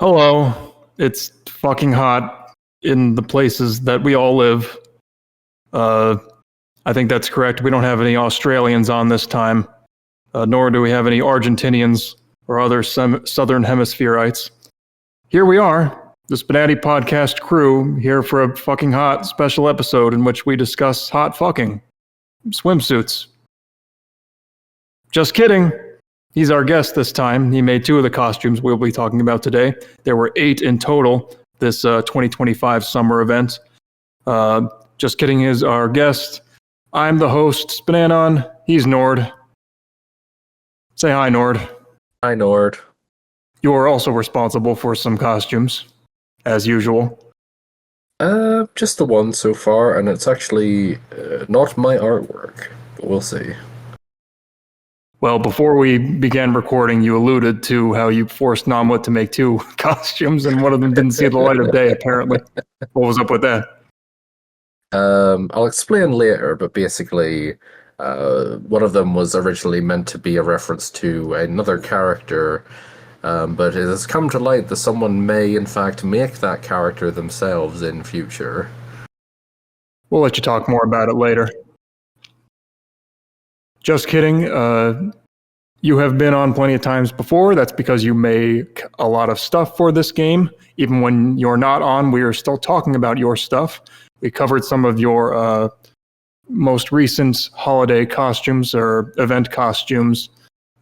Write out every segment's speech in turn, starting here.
Hello. It's fucking hot in the places that we all live. I think that's correct. We don't have any Australians on this time, nor do we have any Argentinians or other Southern Hemispherites. Here we are, the SPNatI podcast crew, here for a fucking hot special episode in which we discuss hot fucking swimsuits. Just kidding. He's our guest this time. He made 2 of the costumes we'll be talking about today. There were 8 in total this 2025 summer event. Just kidding is our guest. I'm the host, spnanon. He's Nord. Say hi, Nord. Hi, Nord. You are also responsible for some costumes, as usual. Just the one so far, and it's actually not my artwork, but we'll see. Well, before we began recording, you alluded to how you forced Namwa to make 2 costumes, and one of them didn't see the light of day, apparently. What was up with that? I'll explain later, but basically, one of them was originally meant to be a reference to another character, but it has come to light that someone may, in fact, make that character themselves in future. We'll let you talk more about it later. Just kidding. You have been on plenty of times before. That's because you make a lot of stuff for this game. Even when you're not on, we are still talking about your stuff. We covered some of your most recent holiday costumes or event costumes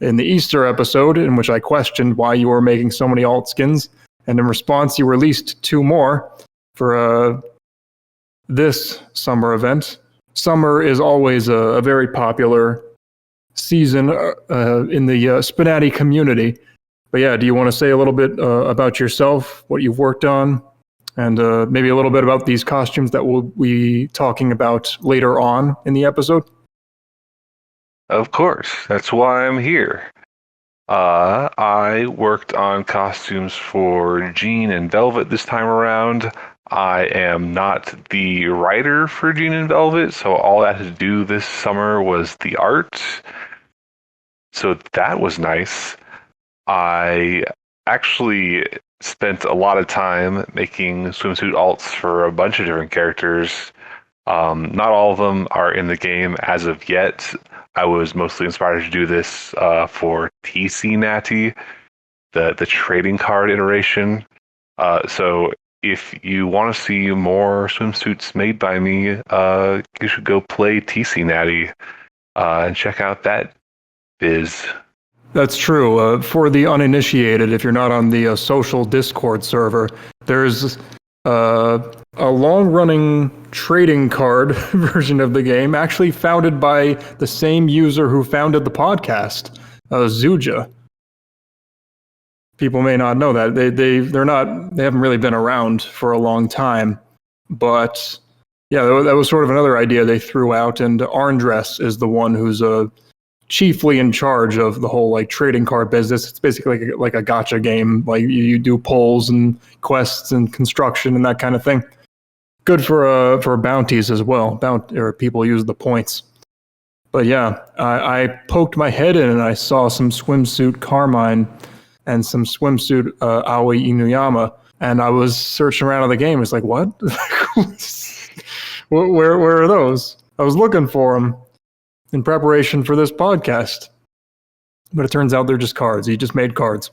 in the Easter episode, in which I questioned why you were making so many alt skins. And in response, you released 2 more for this summer event. Summer is always a very popular season in the SPNatI community. But yeah, do you want to say a little bit about yourself, what you've worked on, and maybe a little bit about these costumes that we'll be talking about later on in the episode? Of course, that's why I'm here. I worked on costumes for Jean and Velvet this time around. I am not the writer for Jean and Velvet, so all I had to do this summer was the art. So that was nice. I actually spent a lot of time making swimsuit alts for a bunch of different characters. Not all of them are in the game as of yet. I was mostly inspired to do this for SPNatI, the trading card iteration. So if you want to see more swimsuits made by me, you should go play SPNatI and check out that biz. That's true. For the uninitiated, if you're not on the social Discord server, there's a long-running trading card version of the game, actually founded by the same user who founded the podcast, Zuja. People may not know that they haven't really been around for a long time, but yeah, that was sort of another idea they threw out. And Arndress is the one who's chiefly in charge of the whole like trading card business. It's basically like a gacha game. Like you do polls and quests and construction and that kind of thing. Good for bounties as well. Or people use the points. But yeah, I poked my head in and I saw some swimsuit Carmine and some swimsuit Aoi Inuyama, and I was searching around in the game. It's like, what? where are those? I was looking for them in preparation for this podcast, but it turns out they're just cards. He just made cards.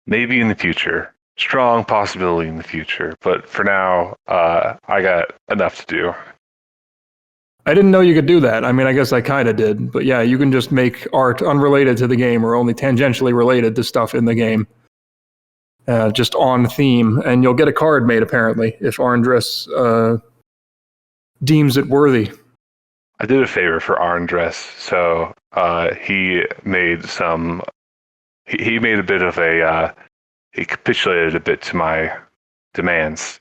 Maybe in the future. Strong possibility in the future, but for now, I got enough to do. I didn't know you could do that. I mean, I guess I kind of did, but yeah, you can just make art unrelated to the game or only tangentially related to stuff in the game, just on theme, and you'll get a card made apparently if Arndress deems it worthy. I did a favor for Arndress, so he made some. He made a bit of a. He capitulated a bit to my demands.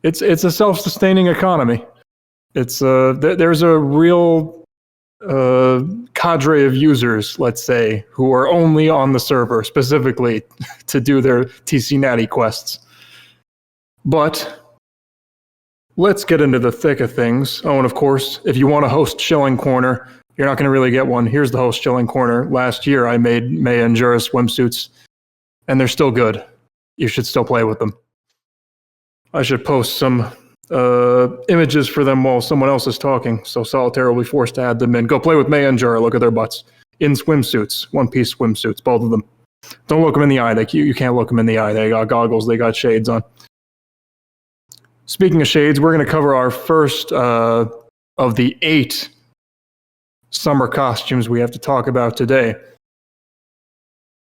It's a self-sustaining economy. It's there's a real cadre of users, let's say, who are only on the server specifically to do their SPNatI quests. But let's get into the thick of things. Oh, and of course, if you want to host Shilling Corner, you're not going to really get one. Here's the host Shilling Corner. Last year, I made May and Jura swimsuits and they're still good. You should still play with them. I should post some images for them while someone else is talking, so Solitaire will be forced to add them in. Go play with Maya and Jura. Look at their butts. In swimsuits. One-piece swimsuits, both of them. Don't look them in the eye. You can't look them in the eye. They got goggles. They got shades on. Speaking of shades, we're going to cover our first of the 8 summer costumes we have to talk about today.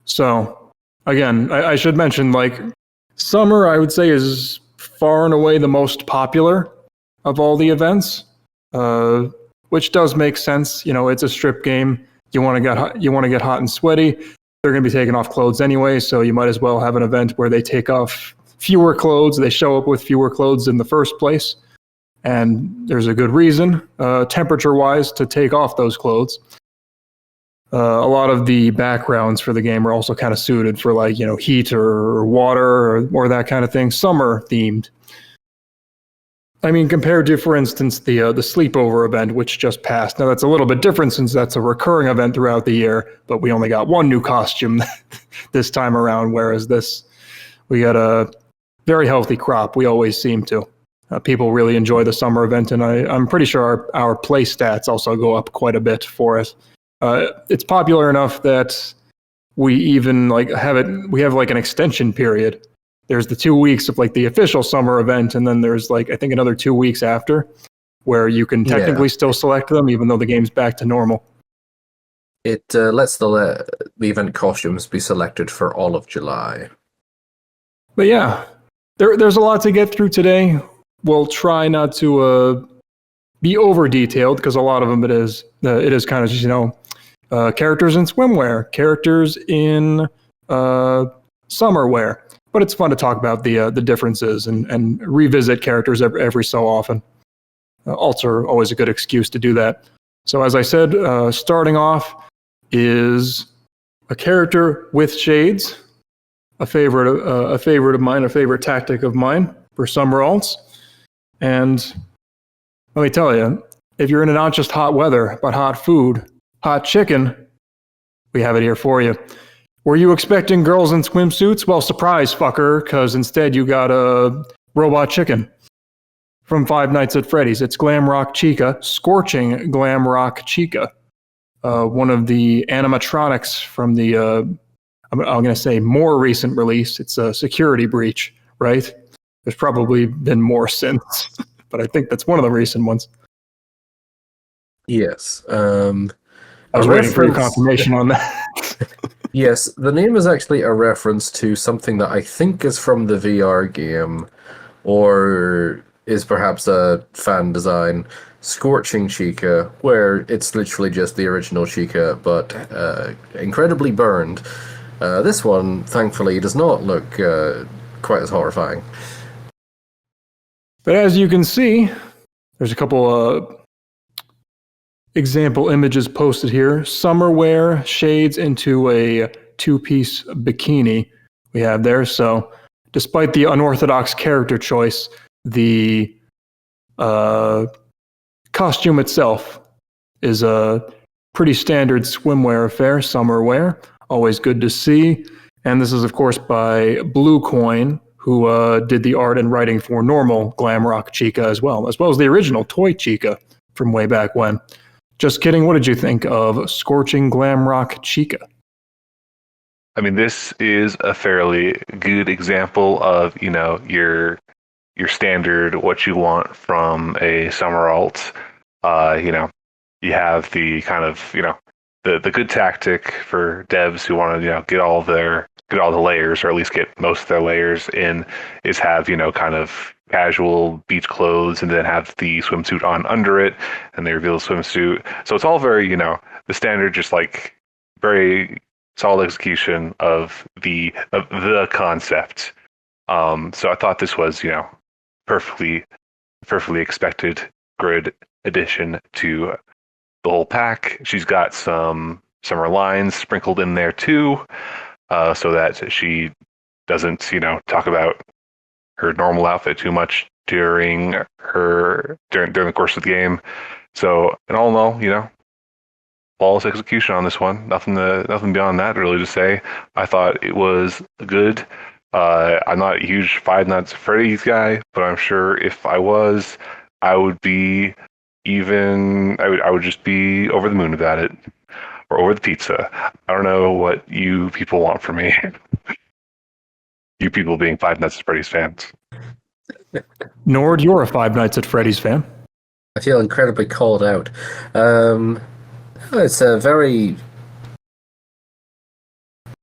So, again, I should mention, like, summer, I would say, is far and away the most popular of all the events, which does make sense. You know, it's a strip game. You want to get hot and sweaty. They're going to be taking off clothes anyway, so you might as well have an event where they take off fewer clothes. They show up with fewer clothes in the first place, and there's a good reason, temperature-wise, to take off those clothes. A lot of the backgrounds for the game are also kind of suited for, like, you know, heat or water or that kind of thing. Summer themed. I mean, compared to, for instance, the sleepover event, which just passed. Now, that's a little bit different since that's a recurring event throughout the year, but we only got one new costume this time around, whereas this, we got a very healthy crop. We always seem to. People really enjoy the summer event, and I'm pretty sure our play stats also go up quite a bit for it. It's popular enough that we even have like an extension period. There's the 2 weeks of like the official summer event, and then there's like I think another 2 weeks after where you can technically still select them even though the game's back to normal. It lets the event costumes be selected for all of July. But yeah, there's a lot to get through today. We'll try not to be over detailed because a lot of them it is kind of just, you know, characters in swimwear, characters in summer wear. But it's fun to talk about the differences and revisit characters every so often. Alts are always a good excuse to do that. So as I said, starting off is a character with shades, a favorite of mine, a favorite tactic of mine for summer alts. And let me tell you, if you're into not just hot weather, but hot food, hot chicken, we have it here for you. Were you expecting girls in swimsuits? Well, surprise, fucker, because instead you got a robot chicken from Five Nights at Freddy's. It's Glamrock Chica, Scorching Glamrock Chica, one of the animatronics from the, I'm going to say more recent release. It's a Security Breach, right? There's probably been more since, but I think that's one of the recent ones. Yes. I was waiting for your confirmation on that. Yes, the name is actually a reference to something that I think is from the VR game, or is perhaps a fan design, Scorching Chica, where it's literally just the original Chica, but incredibly burned. This one, thankfully, does not look quite as horrifying. But as you can see, there's a couple example images posted here. Summer wear, shades into a 2-piece bikini we have there. So despite the unorthodox character choice, the costume itself is a pretty standard swimwear affair, summer wear. Always good to see. And this is, of course, by Blue Coin, who did the art and writing for normal Glamrock Chica as well as the original toy Chica from way back when. Just kidding. What did you think of Scorching Glamrock Chica? I mean, this is a fairly good example of, you know, your standard, what you want from a summer alt. You know, you have the kind of, you know, the good tactic for devs who want to, you know, get all the layers, or at least get most of their layers in, is have, you know, kind of casual beach clothes and then have the swimsuit on under it, and they reveal the swimsuit. So it's all very, you know, the standard, just like very solid execution of the concept. So I thought this was, you know, perfectly expected, good addition to the whole pack. She's got some summer lines sprinkled in there too, so that she doesn't, you know, talk about her normal outfit too much during the course of the game. So, in all, you know, flawless execution on this one. Nothing beyond that really to say. I thought it was good. I'm not a huge Five Nights at Freddy's guy, but I'm sure if I was, I would be I would just be over the moon about it, or over the pizza. I don't know what you people want from me. You people being Five Nights at Freddy's fans. Nord, you're a Five Nights at Freddy's fan. I feel incredibly called out. It's a very...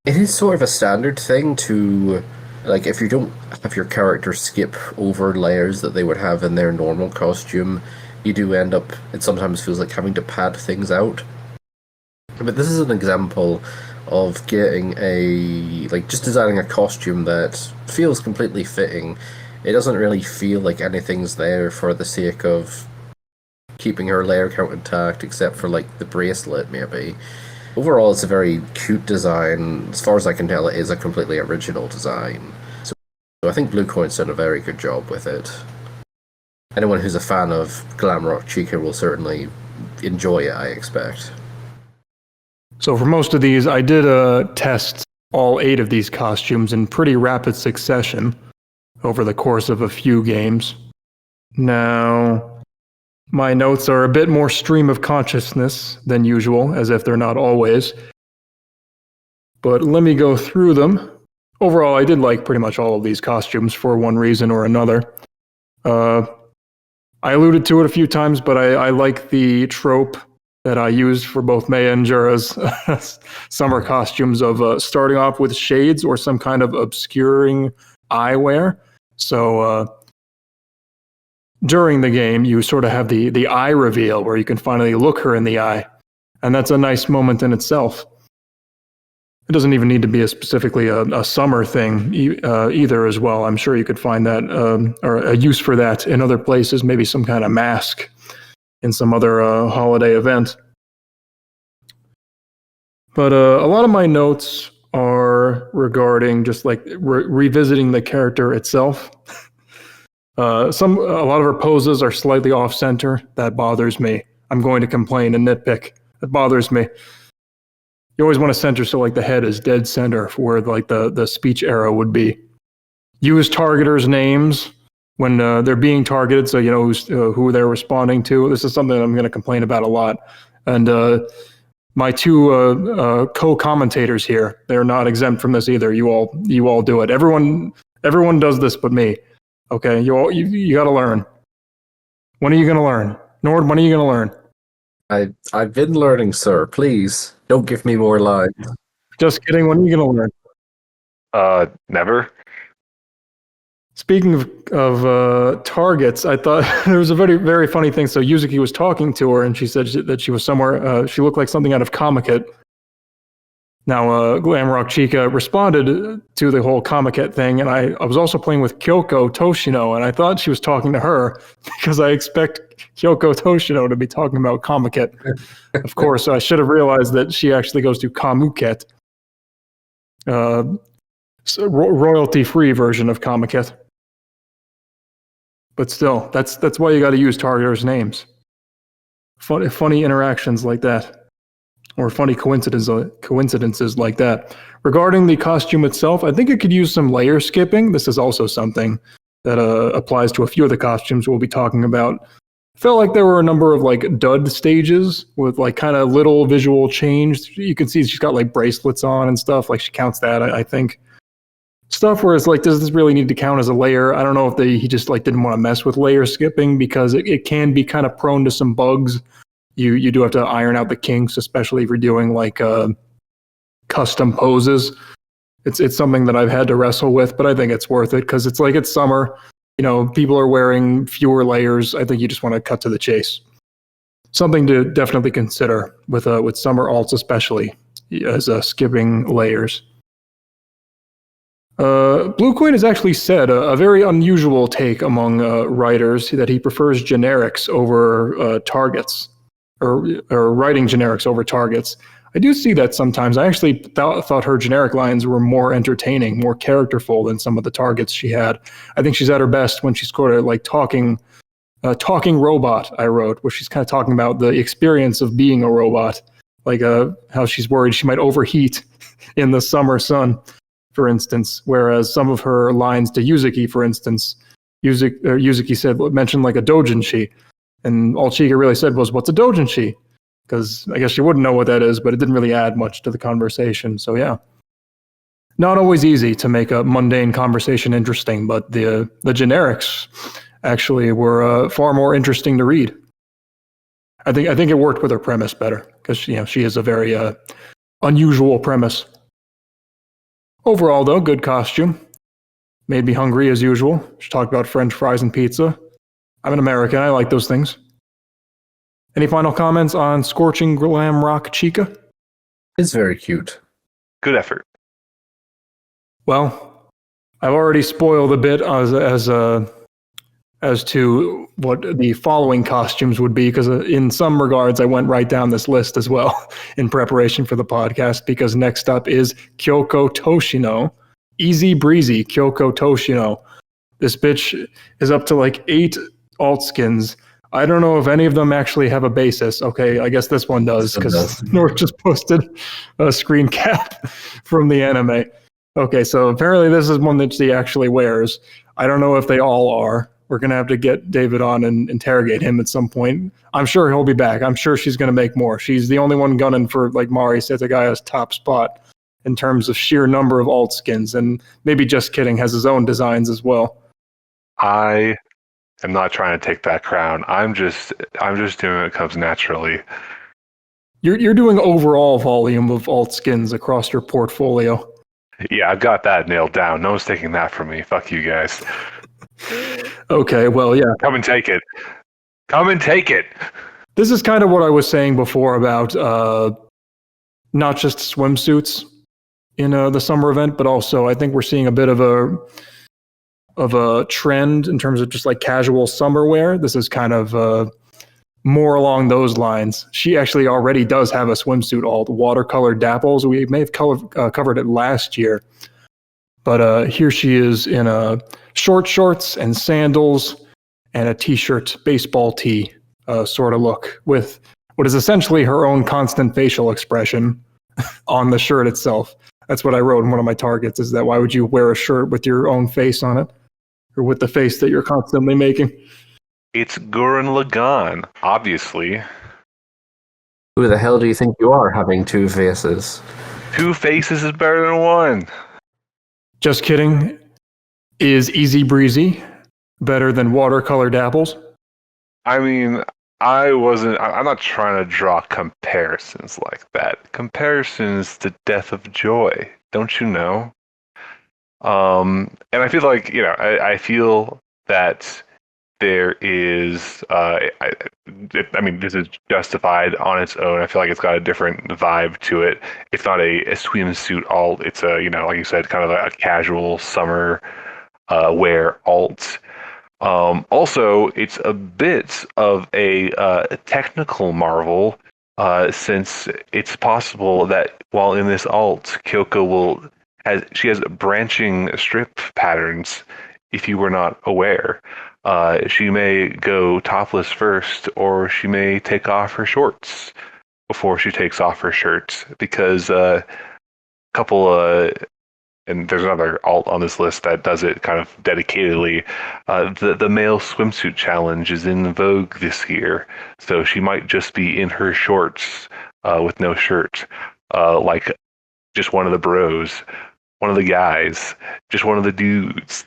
It is sort of a standard thing to, like, if you don't have your character skip over layers that they would have in their normal costume, you do end up, it sometimes feels like having to pad things out. But this is an example of getting just designing a costume that feels completely fitting. It doesn't really feel like anything's there for the sake of keeping her layer count intact, except for, like, the bracelet, maybe. Overall, it's a very cute design. As far as I can tell, it is a completely original design. So I think Blue Coin's done a very good job with it. Anyone who's a fan of Glamrock Chica will certainly enjoy it, I expect. So for most of these, I did test all 8 of these costumes in pretty rapid succession over the course of a few games. Now, my notes are a bit more stream of consciousness than usual, as if they're not always. But let me go through them. Overall, I did like pretty much all of these costumes for one reason or another. I alluded to it a few times, but I like the trope that I used for both Mei and Jura's summer costumes of starting off with shades or some kind of obscuring eyewear. So during the game, you sort of have the eye reveal where you can finally look her in the eye. And that's a nice moment in itself. It doesn't even need to be specifically a summer thing either as well. I'm sure you could find that, or a use for that in other places, maybe some kind of mask in some other holiday event. But a lot of my notes are regarding just like revisiting the character itself. A lot of her poses are slightly off center. That bothers me. I'm going to complain and nitpick. That bothers me. You always want to center so like the head is dead center for where like the speech arrow would be. Use targeters' names when they're being targeted, so you know who they're responding to. This is something I'm going to complain about a lot. And my 2 co-commentators here, they're not exempt from this either. You all do it. Everyone does this but me. Okay, you got to learn. When are you going to learn? Nord, when are you going to learn? I've been learning, sir. Please, don't give me more lines. Just kidding. When are you going to learn? Never. Speaking of targets, I thought there was a very, very funny thing. So Yuzuki was talking to her, and she said that she was somewhere. She looked like something out of Comic-It. Now, Glamrock Chica responded to the whole Comic-It thing, and I was also playing with Kyouko Toushino, and I thought she was talking to her because I expect Kyouko Toushino to be talking about Comic-It. Of course, I should have realized that she actually goes to Kamuk-It, royalty-free version of Comic-It. But still, that's why you got to use targeters' names. Funny interactions like that. Or funny coincidences like that. Regarding the costume itself, I think it could use some layer skipping. This is also something that applies to a few of the costumes we'll be talking about. Felt like there were a number of like dud stages with like kind of little visual change. You can see she's got like bracelets on and stuff. Like she counts that, I think. Stuff where it's like, does this really need to count as a layer? I don't know if he just like didn't want to mess with layer skipping because it can be kind of prone to some bugs. You do have to iron out the kinks, especially if you're doing like custom poses. It's something that I've had to wrestle with, but I think it's worth it because it's like it's summer. You know, people are wearing fewer layers. I think you just want to cut to the chase. Something to definitely consider with summer alts, especially as skipping layers. Blue Coin has actually said a very unusual take among writers that he prefers generics over targets. Or writing generics over targets. I do see that sometimes. I actually thought her generic lines were more entertaining, more characterful than some of the targets she had. I think she's at her best when she's sort of like talking robot, I wrote, where she's kind of talking about the experience of being a robot like how she's worried she might overheat in the summer sun, for instance. Whereas some of her lines to Yuzuki, for instance, Yuzuki mentioned like a doujinshi, and all Chica really said was, "What's a doujinshi?" Because I guess she wouldn't know what that is, but it didn't really add much to the conversation. So yeah, not always easy to make a mundane conversation interesting, but the generics actually were far more interesting to read. I think it worked with her premise better because she is a very unusual premise. Overall, though, good costume. Made me hungry as usual. She talked about French fries and pizza. I'm an American. I like those things. Any final comments on Scorching Glamrock Chica? It's very cute. Good effort. Well, I've already spoiled a bit as to what the following costumes would be, because in some regards I went right down this list as well in preparation for the podcast, because next up is Kyouko Toushino. Easy breezy Kyouko Toushino. This bitch is up to like 8 alt skins. I don't know if any of them actually have a basis. Okay, I guess this one does, because North just posted a screen cap from the anime. Okay, so apparently this is one that she actually wears. I don't know if they all are. We're going to have to get David on and interrogate him at some point. I'm sure he'll be back. I'm sure she's going to make more. She's the only one gunning for, like Mari Setagaya's top spot in terms of sheer number of alt skins. And maybe JustKidding has his own designs as well. I am not trying to take that crown. I'm just doing what comes naturally. You're doing overall volume of alt skins across your portfolio. Yeah, I've got that nailed down. No one's taking that from me. Fuck you guys. Okay, well, yeah. Come and take it. Come and take it. This is kind of what I was saying before about not just swimsuits in the summer event, but also I think we're seeing a bit of a trend in terms of just like casual summer wear. This is kind of more along those lines. She actually already does have a swimsuit, all the watercolor dapples. We may have covered it last year. But here she is in short shorts and sandals and a t-shirt, baseball tee sort of look, with what is essentially her own constant facial expression on the shirt itself. That's what I wrote in one of my targets, is that why would you wear a shirt with your own face on it? Or with the face that you're constantly making? It's Gurren Lagann, obviously. Who the hell do you think you are, having 2 faces? 2 faces is better than 1. JustKidding. Is Easy Breezy better than watercolor dapples? I mean, I'm not trying to draw comparisons like that. Comparisons to death of joy, don't you know? And I feel like, I feel that there is, I mean, this is justified on its own. I feel like it's got a different vibe to it. It's not a swimsuit alt. It's a, like you said, kind of a casual summer wear alt. Also, it's a bit of a technical marvel, since it's possible that while in this alt, Kyouko she has branching strip patterns. If you were not aware, she may go topless first, or she may take off her shorts before she takes off her shirt, because a couple and there's another alt on this list that does it kind of dedicatedly. The male swimsuit challenge is in vogue this year, so she might just be in her shorts with no shirt, like just one of the bros, one of the guys, just one of the dudes.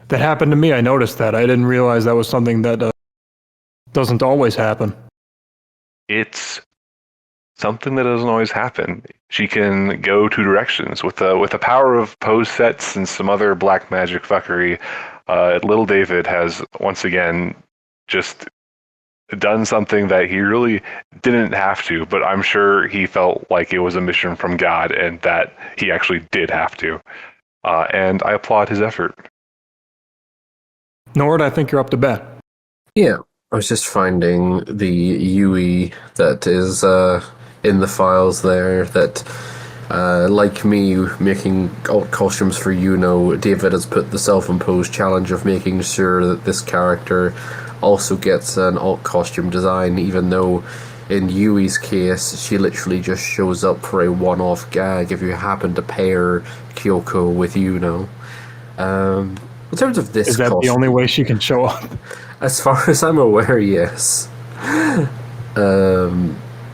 That happened to me. I noticed that. I didn't realize that was something that doesn't always happen. It's something that doesn't always happen. She can go 2 directions with the power of pose sets and some other black magic fuckery. Little David has once again just done something that he really didn't have to, but I'm sure he felt like it was a mission from God and that he actually did have to. And I applaud his effort. Nord, I think you're up to bat. Yeah, I was just finding the UE that is in the files there that, like me making alt costumes for David has put the self-imposed challenge of making sure that this character also gets an alt costume design, even though in Yui's case, she literally just shows up for a one-off gag if you happen to pair Kyouko with Yuno. In terms of this Is that the only way she can show up? As far as I'm aware, yes.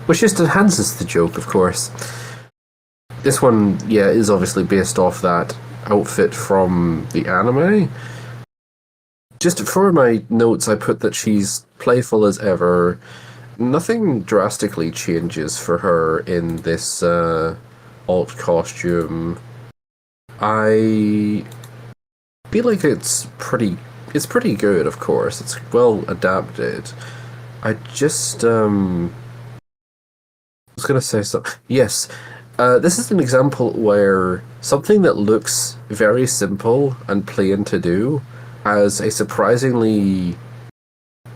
Which just enhances the joke, of course. This one, yeah, is obviously based off that outfit from the anime. Just for my notes, I put that she's playful as ever. Nothing drastically changes for her in this alt costume. I feel like it's pretty good, of course. It's well adapted. I just was gonna say something. Yes, this is an example where something that looks very simple and plain to do has a surprisingly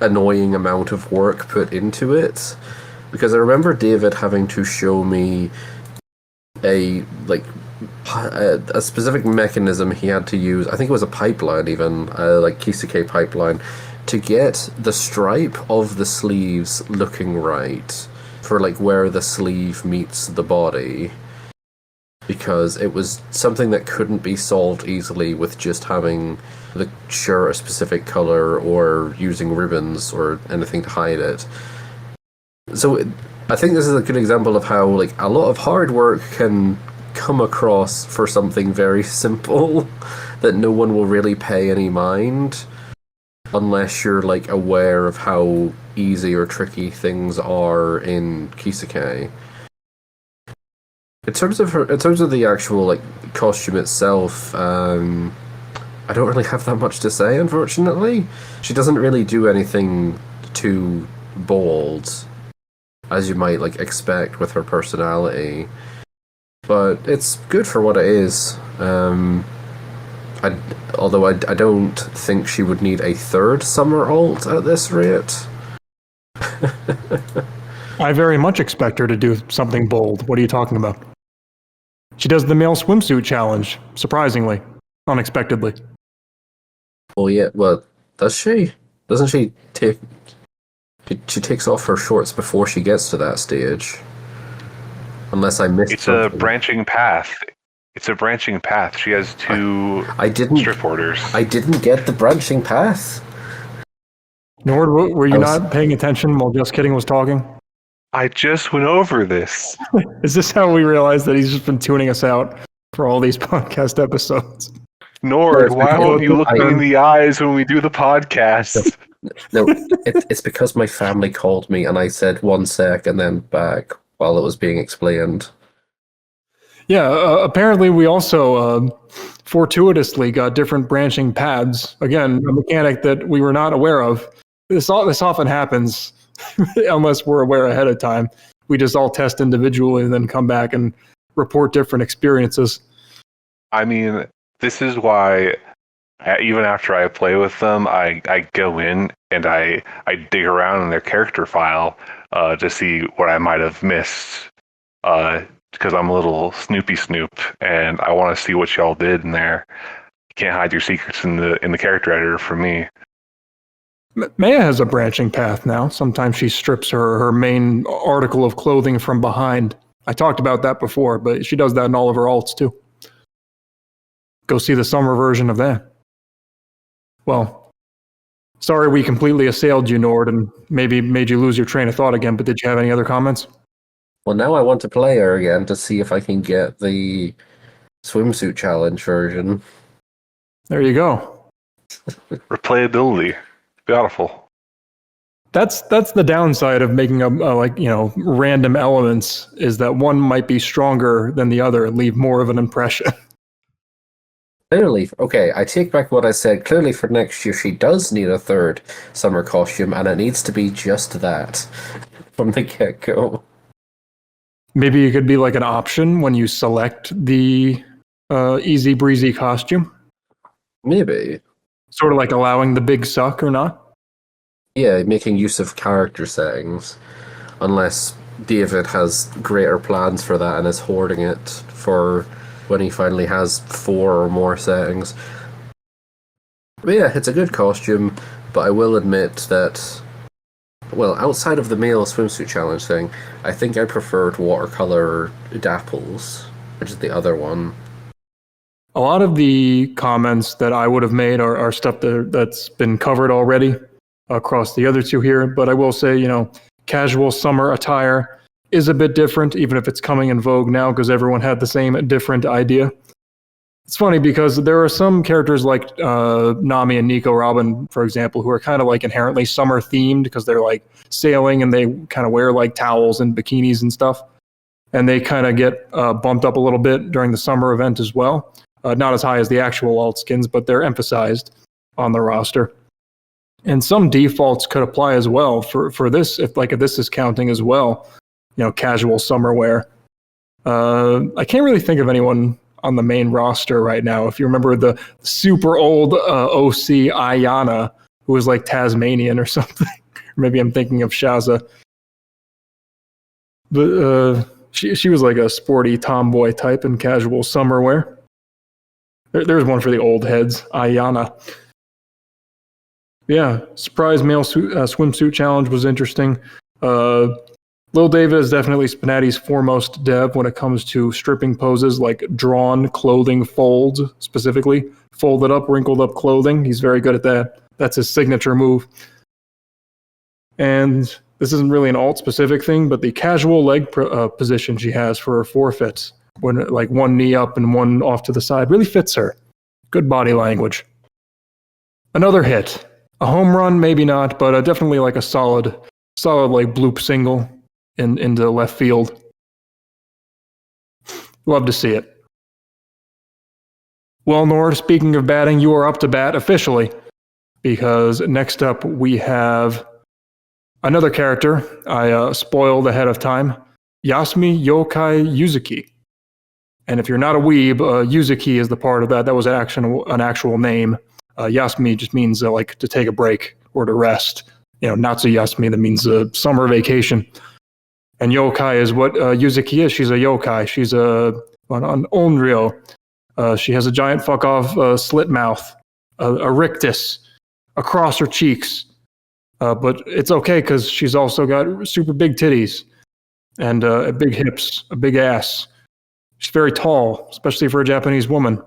annoying amount of work put into it. Because I remember David having to show me a specific mechanism he had to use. I think it was a pipeline, even like Kisuke pipeline, to get the stripe of the sleeves looking right for like where the sleeve meets the body, because it was something that couldn't be solved easily with just having the shirt a specific color or using ribbons or anything to hide it. So I think this is a good example of how like a lot of hard work can come across for something very simple that no one will really pay any mind unless you're like aware of how easy or tricky things are in Kisuke. In terms of the actual like costume itself, I don't really have that much to say, unfortunately. She doesn't really do anything too bold, as you might like expect with her personality. But it's good for what it is. Although I don't think she would need a third summer alt at this rate. I very much expect her to do something bold. What are you talking about? She does the male swimsuit challenge, surprisingly, unexpectedly. Oh yeah, well, does she? Doesn't she take... She takes off her shorts before she gets to that stage. Unless I missed something. It's a branching path. It's a branching path. She has two strip orders. I didn't get the branching path. Nord, were you not paying attention while JustKidding was talking? I just went over this. Is this how we realized that he's just been tuning us out for all these podcast episodes? Nord, why won't you look me in the eyes when we do the podcast? No, it's because my family called me and I said 1 sec and then back while it was being explained. Yeah, apparently we also fortuitously got different branching paths. Again, a mechanic that we were not aware of. This often happens unless we're aware ahead of time. We just all test individually and then come back and report different experiences. I mean, this is why even after I play with them, I go in and I dig around in their character file to see what I might have missed. Because I'm a little Snoopy Snoop, and I want to see what y'all did in there. You can't hide your secrets in the character editor for me. Maya has a branching path now. Sometimes she strips her main article of clothing from behind. I talked about that before, but she does that in all of her alts too. Go see the summer version of that. Well, sorry we completely assailed you, Nord, and maybe made you lose your train of thought again, but did you have any other comments? Well, now I want to play her again to see if I can get the swimsuit challenge version. There you go. Replayability. Beautiful. That's the downside of making random elements, is that one might be stronger than the other and leave more of an impression. Clearly, okay, I take back what I said. Clearly for next year she does need a third summer costume, and it needs to be just that from the get-go. Maybe it could be like an option when you select the easy breezy costume. Maybe. Sort of like allowing the big suck or not? Yeah, making use of character settings. Unless David has greater plans for that and is hoarding it for when he finally has 4 or more settings. But yeah, it's a good costume, but I will admit that outside of the male swimsuit challenge thing, I think I preferred watercolor dapples, which is the other one. A lot of the comments that I would have made are stuff that's been covered already across the other two here. But I will say, casual summer attire is a bit different, even if it's coming in vogue now, because everyone had the same different idea. It's funny because there are some characters like Nami and Nico Robin, for example, who are kind of like inherently summer themed because they're like sailing and they kind of wear like towels and bikinis and stuff. And they kind of get bumped up a little bit during the summer event as well. Not as high as the actual alt skins, but they're emphasized on the roster. And some defaults could apply as well for this, if this is counting as well, casual summer wear. I can't really think of anyone on the main roster right now. If you remember the super old OC Ayana, who was like Tasmanian or something. Maybe I'm thinking of Shaza. But she was like a sporty tomboy type in casual summer wear. There's one for the old heads, Ayana. Yeah, surprise male swimsuit challenge was interesting. Lil David is definitely SPNatI's foremost dev when it comes to stripping poses, like drawn clothing folds, specifically. Folded up, wrinkled up clothing. He's very good at that. That's his signature move. And this isn't really an alt-specific thing, but the casual leg position she has for her forfeits, when like one knee up and one off to the side, really fits her. Good body language. Another hit. A home run, maybe not, but definitely like a solid like bloop single into left field. Love to see it. Well, Nord, speaking of batting, you are up to bat officially, because next up we have another character I spoiled ahead of time, Yasumi Yōkai Yuzuki. And if you're not a weeb, Yuzuki is the part of that. That was an actual name. Yasumi just means like to take a break or to rest. Natsu Yasumi, that means summer vacation. And yokai is what Yuzuki is. She's a yokai. She's an onryo. She has a giant fuck-off slit mouth, a rictus across her cheeks. But it's okay because she's also got super big titties and big hips, a big ass. She's very tall, especially for a Japanese woman.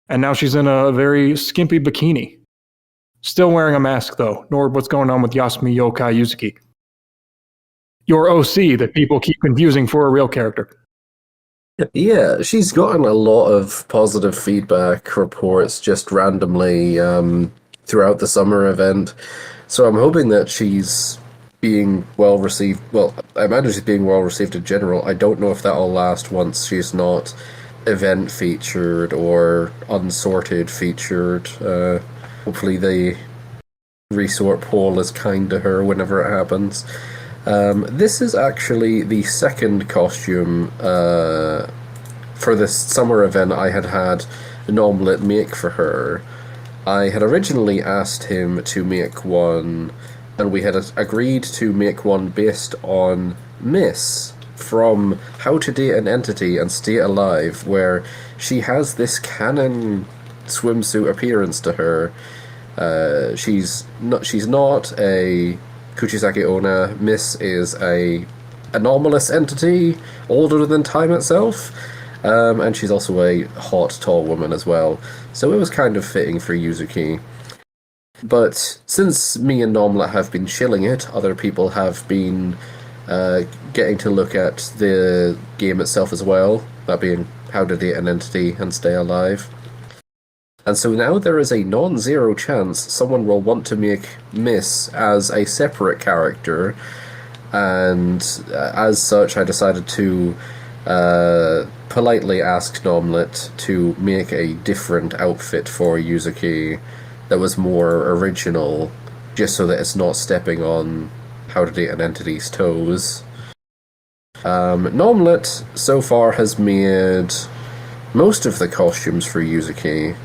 And now she's in a very skimpy bikini. Still wearing a mask, though. Nord, what's going on with Yasumi Yōkai Yuzuki? Your OC that people keep confusing for a real character. Yeah, she's gotten a lot of positive feedback reports just randomly throughout the summer event. So I'm hoping that she's being well received. Well, I imagine she's being well received in general. I don't know if that'll last once she's not event featured or unsorted featured. Hopefully the resort poll is kind to her whenever it happens. This is actually the second costume for this summer event I had Nomlet make for her. I had originally asked him to make one, and we had agreed to make one based on Miss from How to Date an Entity and Stay Alive, where she has this canon swimsuit appearance to her. She's not a Kuchisake Onna. Miss is a anomalous entity, older than time itself, and she's also a hot, tall woman as well. So it was kind of fitting for Yuzuki. But since me and Nomlet have been chilling it, other people have been getting to look at the game itself as well, that being How to Date an Entity and Stay Alive. And so now there is a non-zero chance someone will want to make Miss as a separate character, and as such I decided to politely ask Nomlet to make a different outfit for Yuzuki that was more original, just so that it's not stepping on How to Date an Entity's toes. Nomlet so far has made most of the costumes for Yuzuki.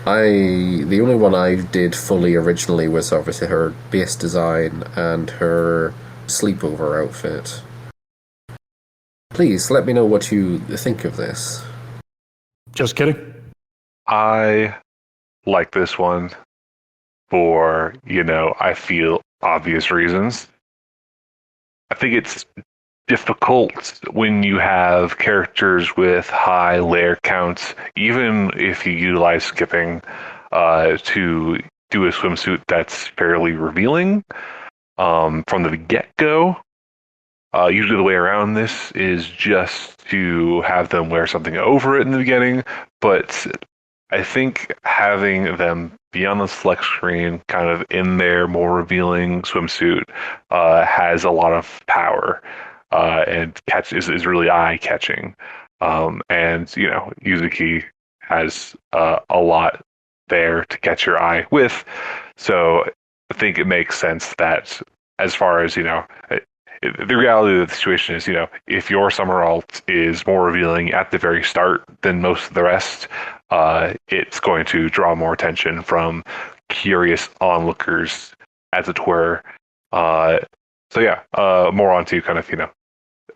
The only one I did fully originally was obviously her base design and her sleepover outfit. Please let me know what you think of this. Just kidding. I like this one for, I feel obvious reasons. I think it's difficult when you have characters with high layer counts, even if you utilize skipping to do a swimsuit that's fairly revealing from the get-go. Usually the way around this is just to have them wear something over it in the beginning, but I think having them be on the select screen, kind of in their more revealing swimsuit, has a lot of power. And is really eye-catching. And, Yuzuki has a lot there to catch your eye with. So I think it makes sense that as far as, the reality of the situation is, if your summer alt is more revealing at the very start than most of the rest, it's going to draw more attention from curious onlookers, as it were. More onto kind of,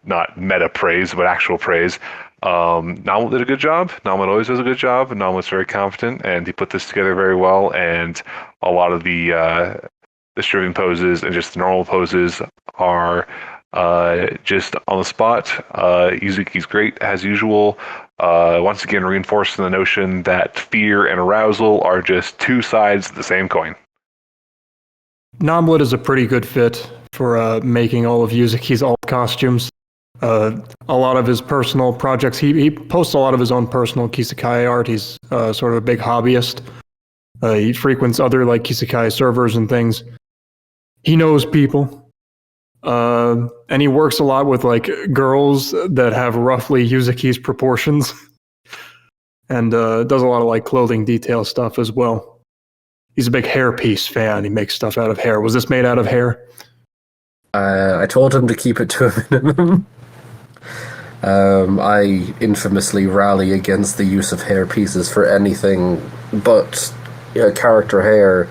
not meta praise, but actual praise. Namal did a good job. Namal always does a good job, and Namal's very confident, and he put this together very well. And a lot of the stripping poses and just the normal poses are just on the spot. Yuzuki's great as usual. Once again, reinforcing the notion that fear and arousal are just two sides of the same coin. Namlet is a pretty good fit for making all of Yuzuki's alt costumes. A lot of his personal projects, he posts a lot of his own personal Kisekai art. He's sort of a big hobbyist. He frequents other Kisekai servers and things. He knows people. And he works a lot with girls that have roughly Yuzuki's proportions. And does a lot of clothing detail stuff as well. He's a big hairpiece fan. He makes stuff out of hair. Was this made out of hair? I told him to keep it to a minimum. I infamously rally against the use of hair pieces for anything but character hair,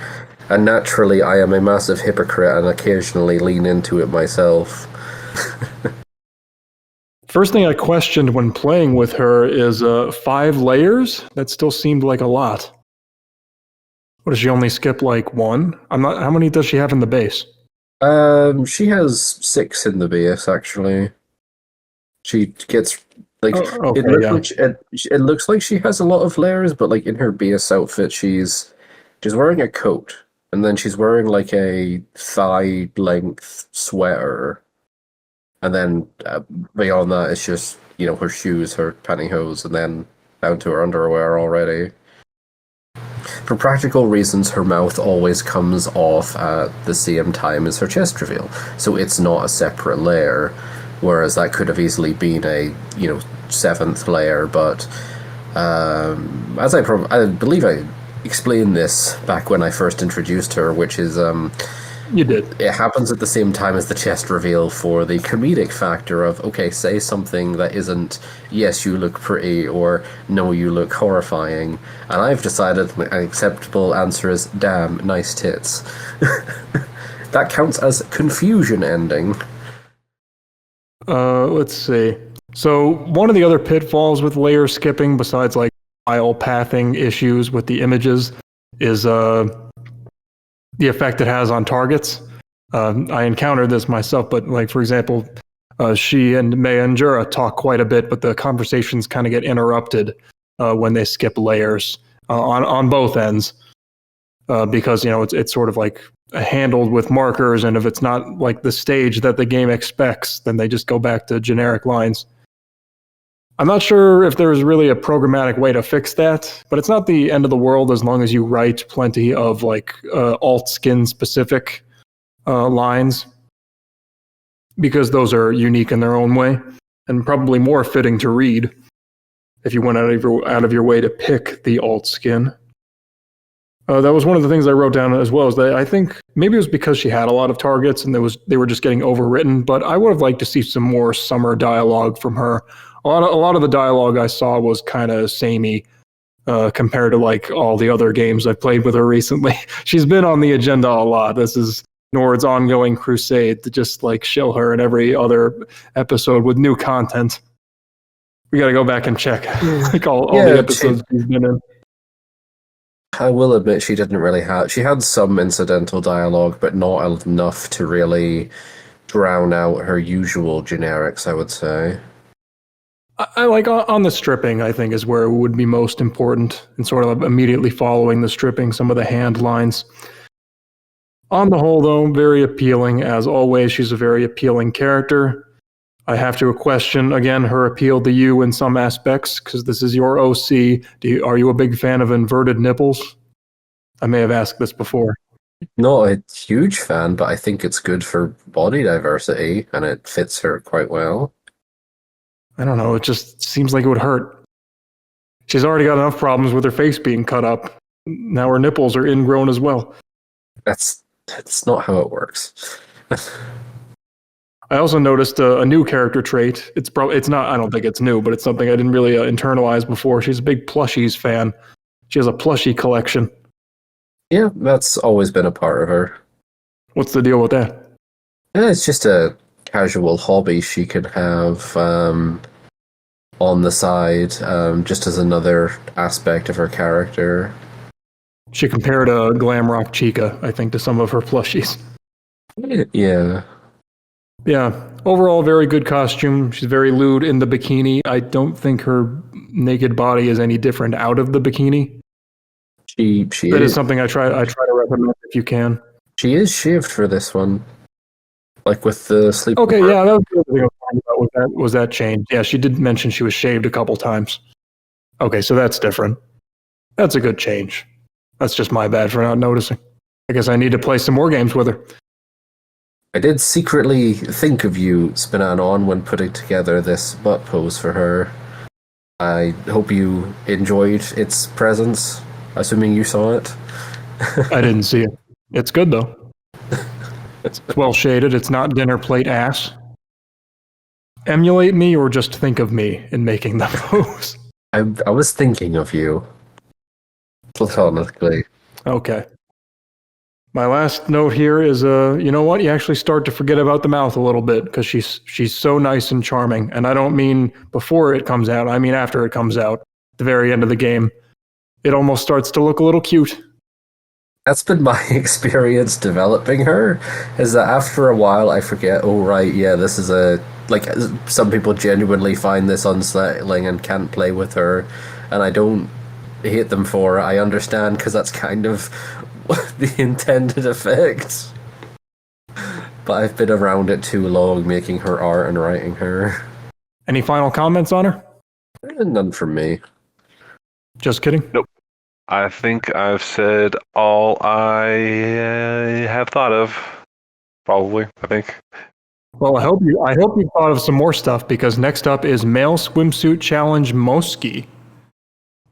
and naturally I am a massive hypocrite and occasionally lean into it myself. First thing I questioned when playing with her is 5 layers? That still seemed like a lot. What, does she only skip 1? How many does she have in the base? She has 6 in the base, actually. She gets it looks like she has a lot of layers, but in her base outfit, she's wearing a coat, and then she's wearing a thigh length sweater, and then beyond that, it's just her shoes, her pantyhose, and then down to her underwear already. For practical reasons, her mouth always comes off at the same time as her chest reveal, so it's not a separate layer. Whereas that could have easily been a 7th layer, but as I believe I explained this back when I first introduced her, which is you did. It happens at the same time as the chest reveal for the comedic factor of say something that isn't yes you look pretty or no you look horrifying, and I've decided an acceptable answer is damn nice tits. That counts as confusion ending. Let's see. So one of the other pitfalls with layer skipping, besides file pathing issues with the images, is the effect it has on targets. I encountered this myself, but for example, she and Mei and Jura talk quite a bit, but the conversations kind of get interrupted when they skip layers on both ends, because it's sort of handled with markers, and if it's not the stage that the game expects, then they just go back to generic lines. I'm not sure if there's really a programmatic way to fix that, but it's not the end of the world as long as you write plenty of alt skin specific lines, because those are unique in their own way and probably more fitting to read if you went out of your way to pick the alt skin. That was one of the things I wrote down as well, is that I think maybe it was because she had a lot of targets and they were just getting overwritten, but I would have liked to see some more summer dialogue from her. A lot of the dialogue I saw was kind of samey compared to all the other games I've played with her recently. She's been on the agenda a lot. This is Nord's ongoing crusade to just shill her in every other episode with new content. We got to go back and check all the episodes she's been in. I will admit she didn't really have... She had some incidental dialogue, but not enough to really drown out her usual generics, I would say. I like on the stripping, I think, is where it would be most important, and sort of immediately following the stripping, some of the hand lines. On the whole, though, very appealing. As always, she's a very appealing character. I have to question, again, her appeal to you in some aspects, because this is your OC. Are you a big fan of inverted nipples? I may have asked this before. Not a huge fan, but I think it's good for body diversity, and it fits her quite well. I don't know, it just seems like it would hurt. She's already got enough problems with her face being cut up. Now her nipples are ingrown as well. That's not how it works. I also noticed a new character trait. It's not, I don't think it's new, but it's something I didn't really internalize before. She's a big plushies fan. She has a plushie collection. Yeah, that's always been a part of her. What's the deal with that? Yeah, it's just a casual hobby she could have on the side, just as another aspect of her character. She compared a Glamrock Chica, I think, to some of her plushies. Yeah. Yeah, overall, very good costume. She's very lewd in the bikini. I don't think her naked body is any different out of the bikini. That is something I try to recommend if you can. She is shaved for this one, like with the sleep. Okay, yeah, that was the other thing I was talking about. Was that change? Yeah, she did mention she was shaved a couple times. Okay, so that's different. That's a good change. That's just my bad for not noticing. I guess I need to play some more games with her. I did secretly think of you, spnanon, when putting together this butt pose for her. I hope you enjoyed its presence, assuming you saw it. I didn't see it. It's good, though. It's well shaded. It's not dinner plate ass. Emulate me or just think of me in making the pose? I was thinking of you. Platonically. Okay. My last note here is, you know what? You actually start to forget about the mouth a little bit because she's so nice and charming. And I don't mean before it comes out. I mean after it comes out, the very end of the game. It almost starts to look a little cute. That's been my experience developing her, is that after a while I forget, oh right, yeah, this is some people genuinely find this unsettling and can't play with her, and I don't hate them for it. I understand, because that's kind of the intended effect. But I've been around it too long, making her art and writing her. Any final comments on her? None from me. Just kidding? Nope. I think I've said all I have thought of. Probably, I think. Well, I hope you thought of some more stuff, because next up is Male Swimsuit Challenge Moskii.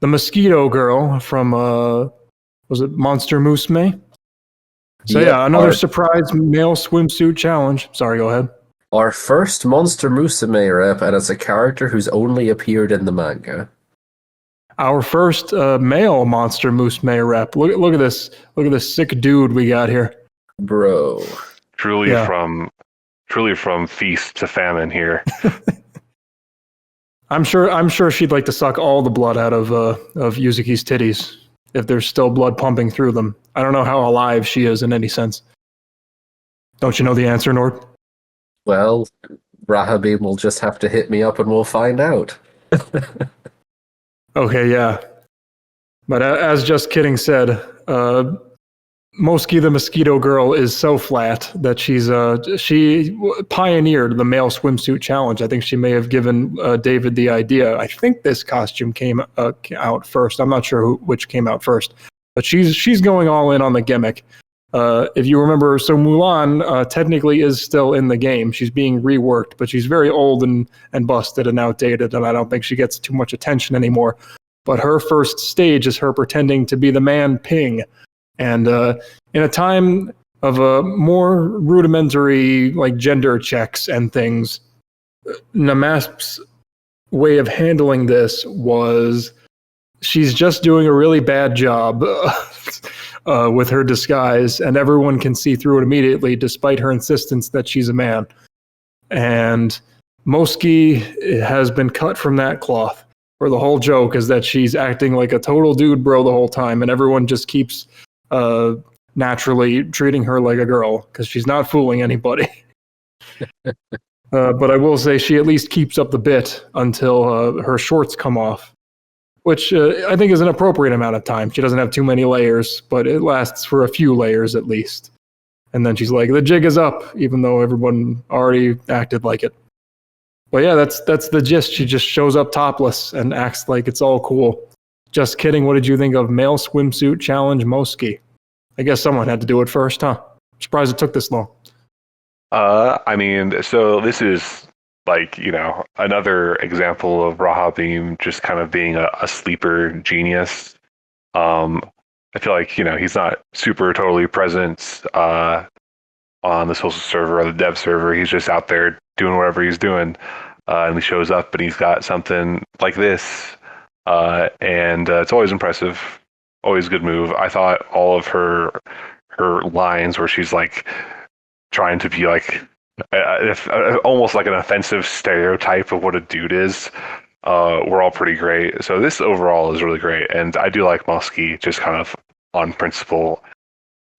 The mosquito girl from, was it Monster Musume? So yeah, another surprise male swimsuit challenge. Sorry, go ahead. Our first Monster Musume rep, and it's a character who's only appeared in the manga. Our first male Monster Musume rep. Look at this. Look at this sick dude we got here. Bro. Truly from feast to famine here. I'm sure she'd like to suck all the blood out of Yuzuki's titties if there's still blood pumping through them. I don't know how alive she is in any sense. Don't you know the answer, Nord? Well, Rahabim will just have to hit me up and we'll find out. Okay, yeah. But as JustKidding said, Moskii the Mosquito Girl is so flat that she pioneered the male swimsuit challenge. I think she may have given David the idea. I think this costume came out first. I'm not sure which came out first, but she's going all in on the gimmick. If you remember, so Mulan technically is still in the game. She's being reworked, but she's very old and busted and outdated, and I don't think she gets too much attention anymore. But her first stage is her pretending to be the man Ping. And in a time of more rudimentary gender checks and things, Namasp's way of handling this was she's just doing a really bad job with her disguise, and everyone can see through it immediately, despite her insistence that she's a man. And Moskii has been cut from that cloth, where the whole joke is that she's acting like a total dude bro the whole time, and everyone just keeps naturally treating her like a girl because she's not fooling anybody. But I will say she at least keeps up the bit until her shorts come off, which I think is an appropriate amount of time. She doesn't have too many layers, but it lasts for a few layers at least. And then she's like, the jig is up, even though everyone already acted like it. But yeah, that's the gist. She just shows up topless and acts like it's all cool. Just kidding. What did you think of Male Swimsuit Challenge Moskii? I guess someone had to do it first, huh? Surprised it took this long. I mean, so this is like, another example of Rahabim just kind of being a sleeper genius. I feel like, he's not super totally present on the social server or the dev server. He's just out there doing whatever he's doing. And he shows up and he's got something like this. And it's always impressive. Always a good move. I thought all of her lines where she's like trying to be like almost like an offensive stereotype of what a dude is, were all pretty great. So this overall is really great, and I do like Moskii just kind of on principle.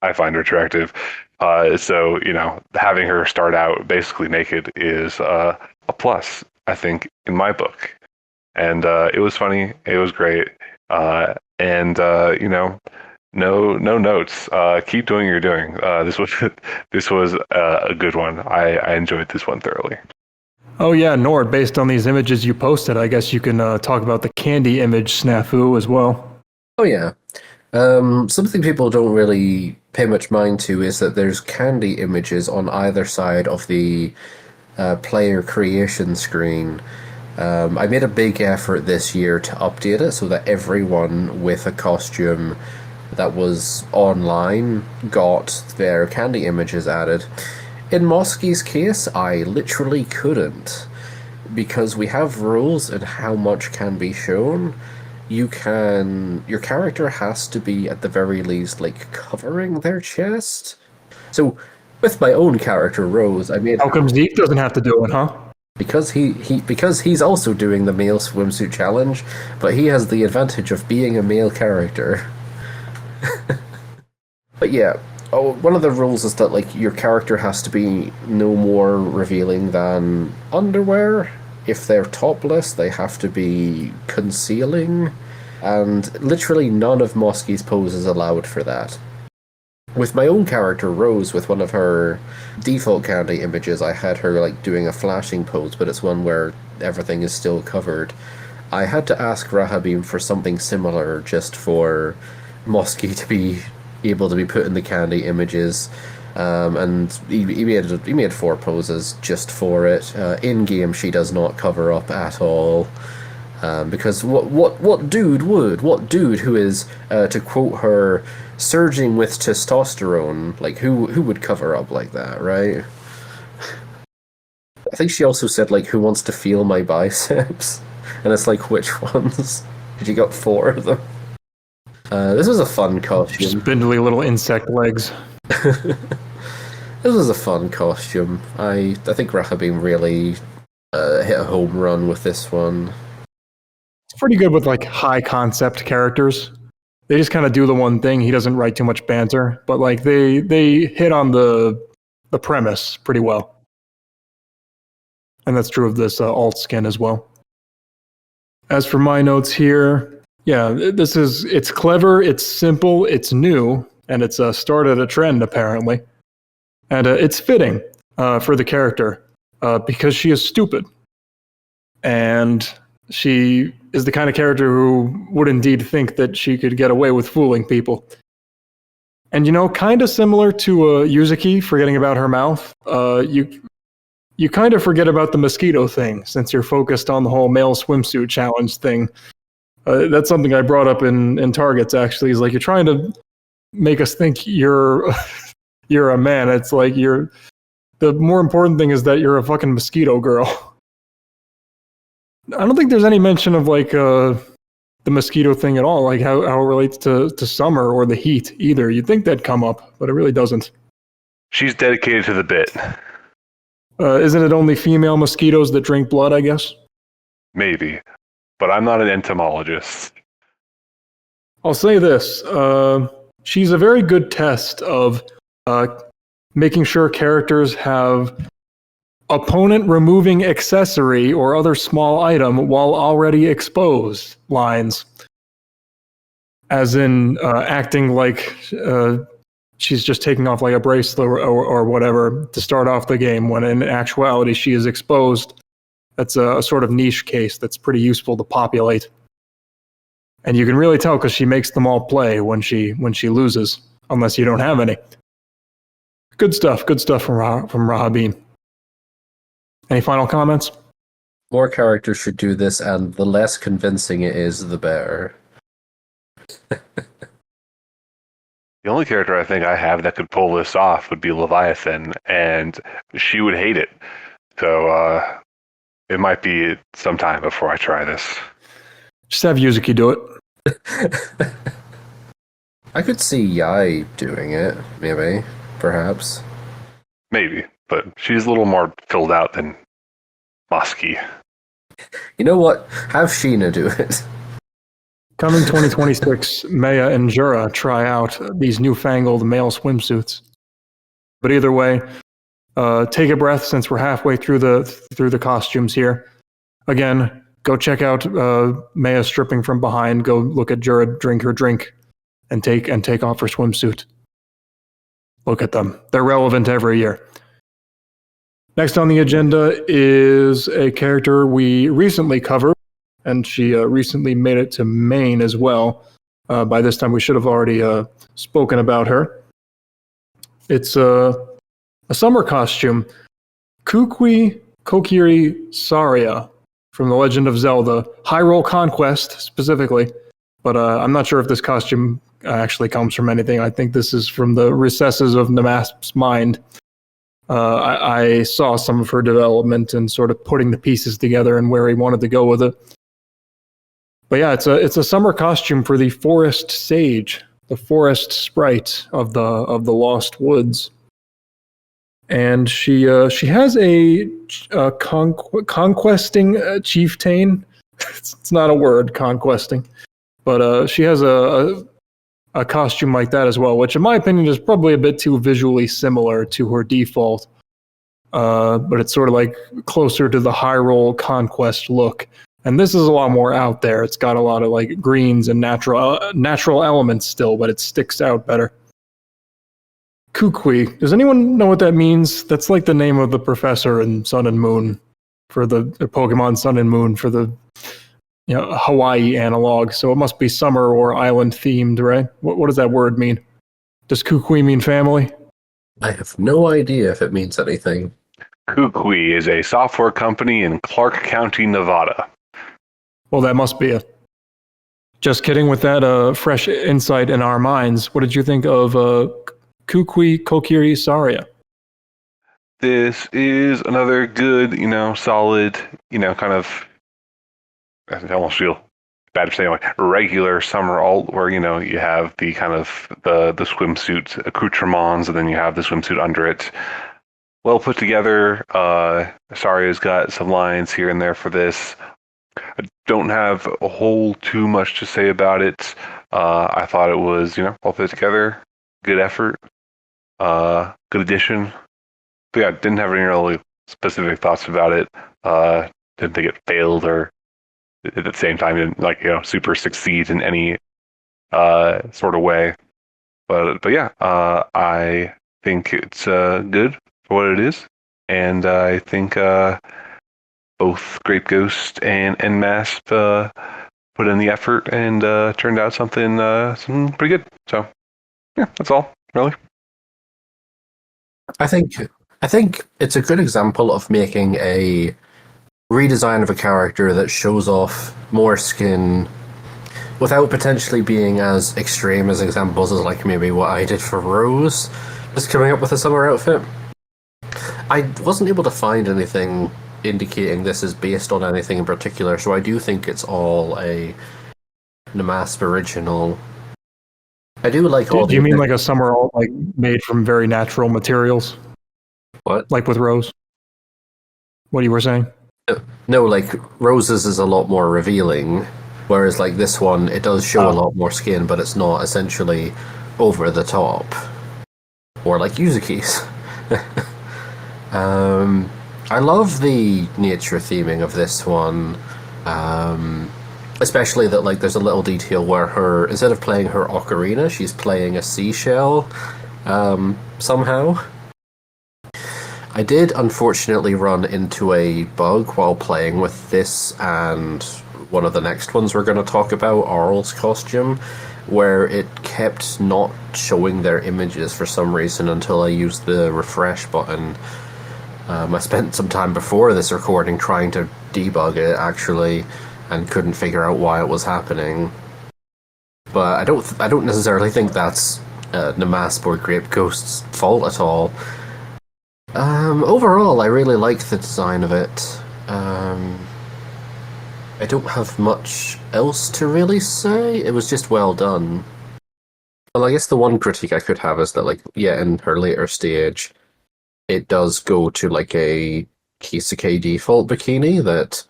I find her attractive. So having her start out basically naked is a plus, I think, in my book. And it was funny. It was great. No notes. Keep doing what you're doing. This was a good one. I enjoyed this one thoroughly. Oh yeah, Nord, based on these images you posted, I guess you can talk about the candy image snafu as well. Oh yeah. Something people don't really pay much mind to is that there's candy images on either side of the player creation screen. I made a big effort this year to update it so that everyone with a costume that was online got their candy images added. In Moskii's case, I literally couldn't, because we have rules in how much can be shown. Your character has to be at the very least like covering their chest. So with my own character Rose, I made. How come Zeke doesn't have to do it, huh? Because he's also doing the male swimsuit challenge, but he has the advantage of being a male character. But yeah, one of the rules is that like your character has to be no more revealing than underwear. If they're topless, they have to be concealing, and literally none of Moskii's poses allowed for that. With my own character Rose, with one of her default candy images, I had her like doing a flashing pose, but it's one where everything is still covered. I had to ask Rahabim for something similar just for Moskii to be able to be put in the candy images, and he made 4 poses just for it. In game, she does not cover up at all, because what dude who is, to quote her, surging with testosterone, like who would cover up like that, right? I think she also said like, who wants to feel my biceps, and it's like, which ones? She got 4 of them. This was a fun costume. Spindly little insect legs. This was a fun costume. I think Rahabim really hit a home run with this one. It's pretty good with like high concept characters. They just kind of do the one thing. He doesn't write too much banter, but like they hit on the premise pretty well. And that's true of this alt skin as well. As for my notes here, yeah, it's clever, it's simple, it's new, and it's started a trend apparently. And it's fitting for the character because she is stupid. And she is the kind of character who would indeed think that she could get away with fooling people. And kind of similar to Yuzuki forgetting about her mouth, you kind of forget about the mosquito thing since you're focused on the whole male swimsuit challenge thing. That's something I brought up in Targets, actually, is like you're trying to make us think you're a man. It's like the more important thing is that you're a fucking mosquito girl. I don't think there's any mention of like the mosquito thing at all, like how it relates to summer or the heat either. You'd think that'd come up, but it really doesn't. She's dedicated to the bit. Isn't it only female mosquitoes that drink blood, I guess? Maybe. But I'm not an entomologist. I'll say this. She's a very good test of making sure characters have opponent removing accessory or other small item while already exposed lines. As in acting like she's just taking off like a bracelet or whatever to start off the game, when in actuality she is exposed. That's a sort of niche case that's pretty useful to populate. And you can really tell because she makes them all play when she loses, unless you don't have any. Good stuff from Rahabeen. Any final comments? More characters should do this, and the less convincing it is, the better. The only character I think I have that could pull this off would be Leviathan, and she would hate it. So it might be some time before I try this. Just have Yuzuki do it. I could see Yai doing it, maybe, perhaps. Maybe, but she's a little more filled out than Moskii. You know what? Have Sheena do it. Coming 2026, Maya and Jura try out these newfangled male swimsuits. But either way, take a breath since we're halfway through the costumes here. Again, go check out Maya stripping from behind. Go look at Jura drink her drink, and take off her swimsuit. Look at them; they're relevant every year. Next on the agenda is a character we recently covered, and she recently made it to Maine as well. By this time, we should have already spoken about her. It's a summer costume, Kukui Kokiri Saria from The Legend of Zelda, Hyrule Conquest specifically. But I'm not sure if this costume actually comes from anything. I think this is from the recesses of Namasp's mind. I saw some of her development and sort of putting the pieces together and where he wanted to go with it. But yeah, it's a summer costume for the forest sage, the forest sprite of the Lost Woods. And she has a conquesting chieftain. It's not a word, conquesting, but she has a costume like that as well, which in my opinion is probably a bit too visually similar to her default. But it's sort of like closer to the Hyrule Conquest look. And this is a lot more out there. It's got a lot of like greens and natural elements still, but it sticks out better. Kukui. Does anyone know what that means? That's like the name of the professor in Sun and Moon for the Pokemon Sun and Moon for the Hawaii analog. So it must be summer or island themed, right? What does that word mean? Does Kukui mean family? I have no idea if it means anything. Kukui is a software company in Clark County, Nevada. Well, that must be it. Just kidding with that fresh insight in our minds. What did you think of Kukui Kokiri Saria? This is another good, solid, kind of, I almost feel bad for saying like regular summer alt where, you have the kind of the swimsuit accoutrements and then you have the swimsuit under it. Well put together. Saria's got some lines here and there for this. I don't have a whole too much to say about it. I thought it was, well put together. Good effort. Good addition. But yeah, didn't have any really specific thoughts about it. Didn't think it failed or at the same time didn't super succeed in any sort of way. But yeah, I think it's good for what it is. And I think both Grape Ghost and Masp put in the effort and turned out something pretty good. So yeah, that's all, really. I think it's a good example of making a redesign of a character that shows off more skin without potentially being as extreme as examples as like maybe what I did for Rose, just coming up with a summer outfit. I wasn't able to find anything indicating this is based on anything in particular, so I do think it's all a Namasp original. I do like all. Do you mean like a summer alt, like made from very natural materials? What? Like with Rose? What you were saying? No, like Rose's is a lot more revealing, whereas like this one, it does show a lot more skin, but it's not essentially over the top, or like Yuzuki's. I love the nature theming of this one. Especially that, like, there's a little detail where instead of playing her ocarina, she's playing a seashell, somehow. I did unfortunately run into a bug while playing with this and one of the next ones we're going to talk about, Arle's costume, where it kept not showing their images for some reason until I used the refresh button. I spent some time before this recording trying to debug it, actually, and couldn't figure out why it was happening. But I don't necessarily think that's Namasp or Grape Ghost's fault at all. Overall, I really like the design of it. I don't have much else to really say. It was just well done. Well, I guess the one critique I could have is that, like, yeah, in her later stage, it does go to, like, a Kisuke default bikini that...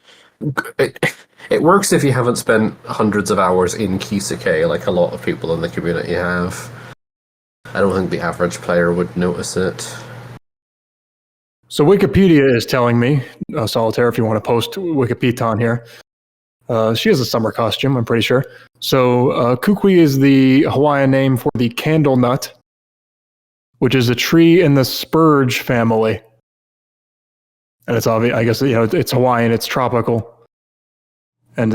It works if you haven't spent hundreds of hours in Kisuke, like a lot of people in the community have. I don't think the average player would notice it. So Wikipedia is telling me, Solitaire, if you want to post Wikipedia on here, she has a summer costume, I'm pretty sure. So Kukui is the Hawaiian name for the candle nut, which is a tree in the spurge family. And it's obvious, I guess, it's Hawaiian, it's tropical. And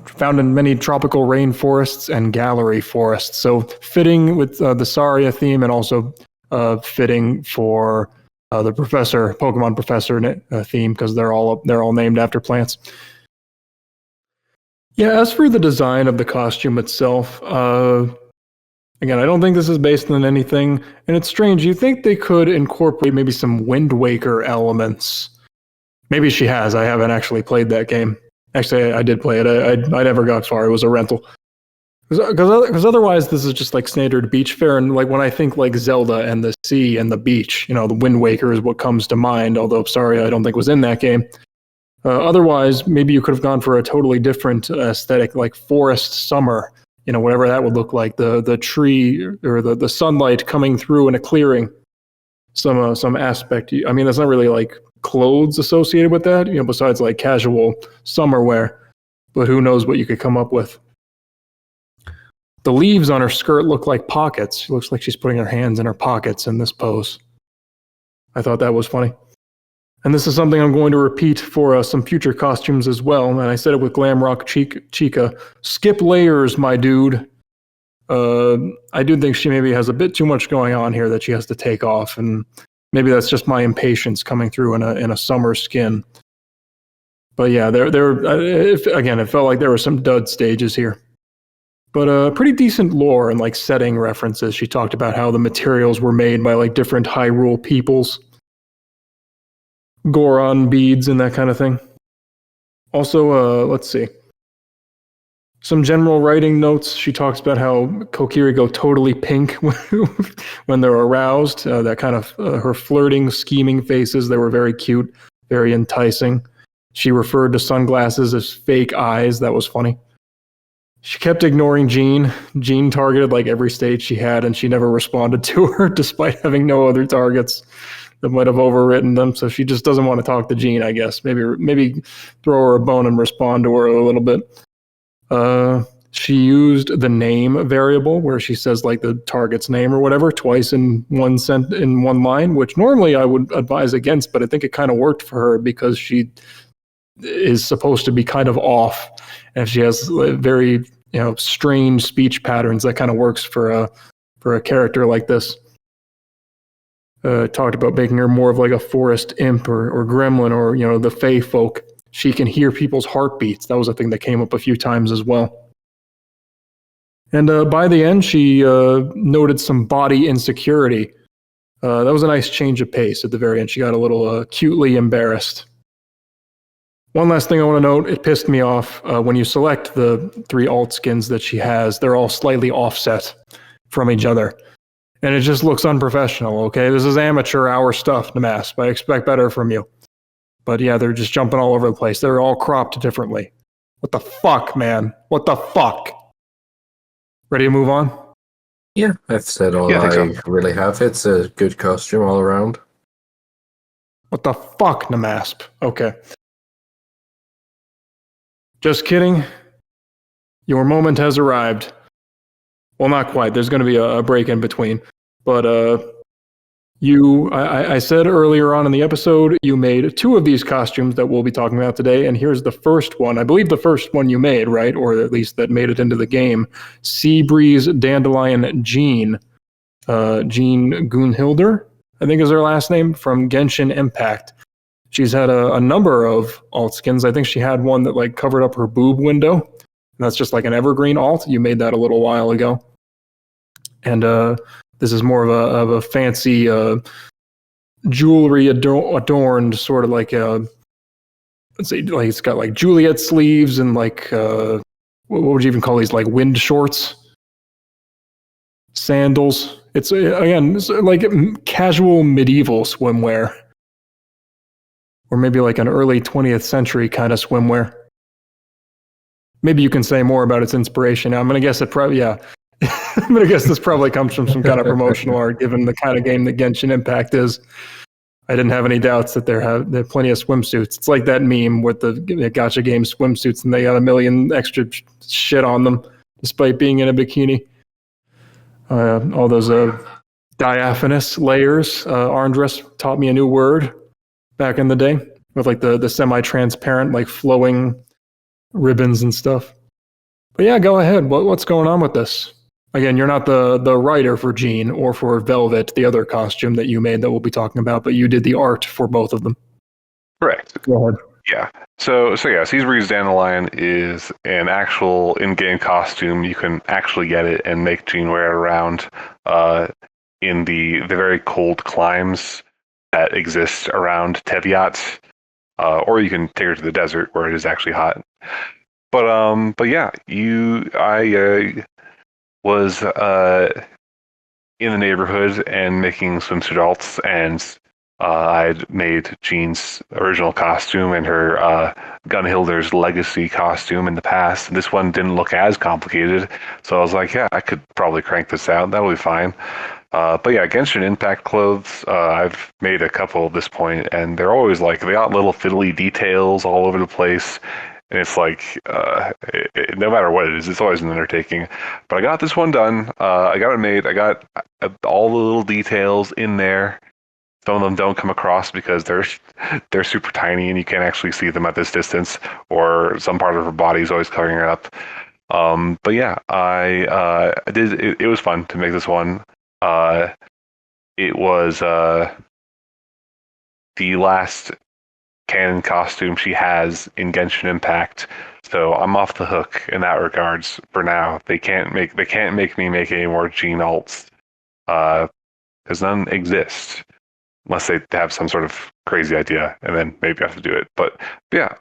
found in many tropical rainforests and gallery forests. So fitting with the Saria theme, and also fitting for the Pokemon Professor theme, because they're all named after plants. Yeah, as for the design of the costume itself, again, I don't think this is based on anything, and it's strange. You think they could incorporate maybe some Wind Waker elements. Maybe she has. I haven't actually played that game. Actually, I did play it. I never got far. It was a rental. Because otherwise, this is just like standard beach fare. And like when I think like Zelda and the sea and the beach, the Wind Waker is what comes to mind. Although Saria, I don't think was in that game. Otherwise, maybe you could have gone for a totally different aesthetic, like forest summer. Whatever that would look like. The tree or the sunlight coming through in a clearing. Some aspect. I mean, that's not really like clothes associated with that, besides like casual summer wear, but who knows what you could come up with. The leaves on her skirt look like pockets. She looks like she's putting her hands in her pockets in this pose. I thought that was funny. And this is something I'm going to repeat for some future costumes as well, and I said it with Glamrock Chica. Skip layers, my dude. I do think she maybe has a bit too much going on here that she has to take off, and maybe that's just my impatience coming through in a summer skin. But yeah, it felt like there were some dud stages here. But pretty decent lore and like setting references. She talked about how the materials were made by like different Hyrule peoples. Goron beads and that kind of thing. Also, let's see. Some general writing notes. She talks about how Kokiri go totally pink when they're aroused. That kind of her flirting, scheming faces. They were very cute, very enticing. She referred to sunglasses as fake eyes. That was funny. She kept ignoring Jean. Jean targeted like every stage she had, and she never responded to her despite having no other targets that might have overwritten them. So she just doesn't want to talk to Jean, I guess. Maybe throw her a bone and respond to her a little bit. She used the name variable where she says like the target's name or whatever twice in one line, which normally I would advise against, but I think it kind of worked for her because she is supposed to be kind of off, and if she has very strange speech patterns, that kind of works for a character like this. Talked about making her more of like a forest imp or gremlin or the Fey folk. She can hear people's heartbeats. That was a thing that came up a few times as well. And by the end, she noted some body insecurity. That was a nice change of pace at the very end. She got a little cutely embarrassed. One last thing I want to note, it pissed me off. When you select the 3 alt skins that she has, they're all slightly offset from each other. And it just looks unprofessional, okay? This is amateur hour stuff, Namasp. I expect better from you. But yeah, they're just jumping all over the place. They're all cropped differently. What the fuck, man? What the fuck? Ready to move on? Yeah, I've said all I really have. It's a good costume all around. What the fuck, Namasp? Okay. Just kidding. Your moment has arrived. Well, not quite. There's going to be a break in between. But I said earlier on in the episode, you made 2 of these costumes that we'll be talking about today. And here's the first one. I believe the first one you made, right? Or at least that made it into the game. Seabreeze Dandelion Jean. Jean Gunhilder, I think is her last name, from Genshin Impact. She's had a number of alt skins. I think she had one that like covered up her boob window. And that's just like an evergreen alt. You made that a little while ago. And this is more of a fancy jewelry adorned sort of like let's say like it's got like Juliet sleeves and like what would you even call these, like wind shorts, sandals. It's again it's like casual medieval swimwear, or maybe like an early 20th century kind of swimwear. Maybe you can say more about its inspiration. I'm gonna guess it probably I'm gonna guess this probably comes from some kind of promotional art, given the kind of game that Genshin Impact is. I didn't have any doubts that there are plenty of swimsuits. It's like that meme with the gacha game swimsuits, and they got a million extra shit on them, despite being in a bikini. All those diaphanous layers. Arndress taught me a new word back in the day, with like the semi-transparent, like flowing ribbons and stuff. But yeah, go ahead. What's going on with this? Again, you're not the writer for Jean or for Velvet, the other costume that you made that we'll be talking about, but you did the art for both of them. Correct. Go ahead. Yeah. So yeah, Seabreeze Dandelion is an actual in-game costume. You can actually get it and make Jean wear it around in the very cold climes that exist around Teviot, or you can take her to the desert where it is actually hot. But yeah, I was in the neighborhood and making swimsuit alts, and I'd made Jean's original costume and her Gunhilder's legacy costume in the past. And this one didn't look as complicated, so I was like, yeah, I could probably crank this out. That'll be fine. But yeah, Genshin Impact clothes, I've made a couple at this point, and they're always like, they got little fiddly details all over the place. And it's like, no matter what it is, it's always an undertaking. But I got this one done. I got it made. I got all the little details in there. Some of them don't come across because they're super tiny and you can't actually see them at this distance, or some part of her body is always covering it up. But yeah, I did. It was fun to make this one. It was the last canon costume she has in Genshin Impact, so I'm off the hook in that regards for now. They can't make me make any more Jean alts because none exist unless they have some sort of crazy idea, and then maybe I have to do it. But yeah,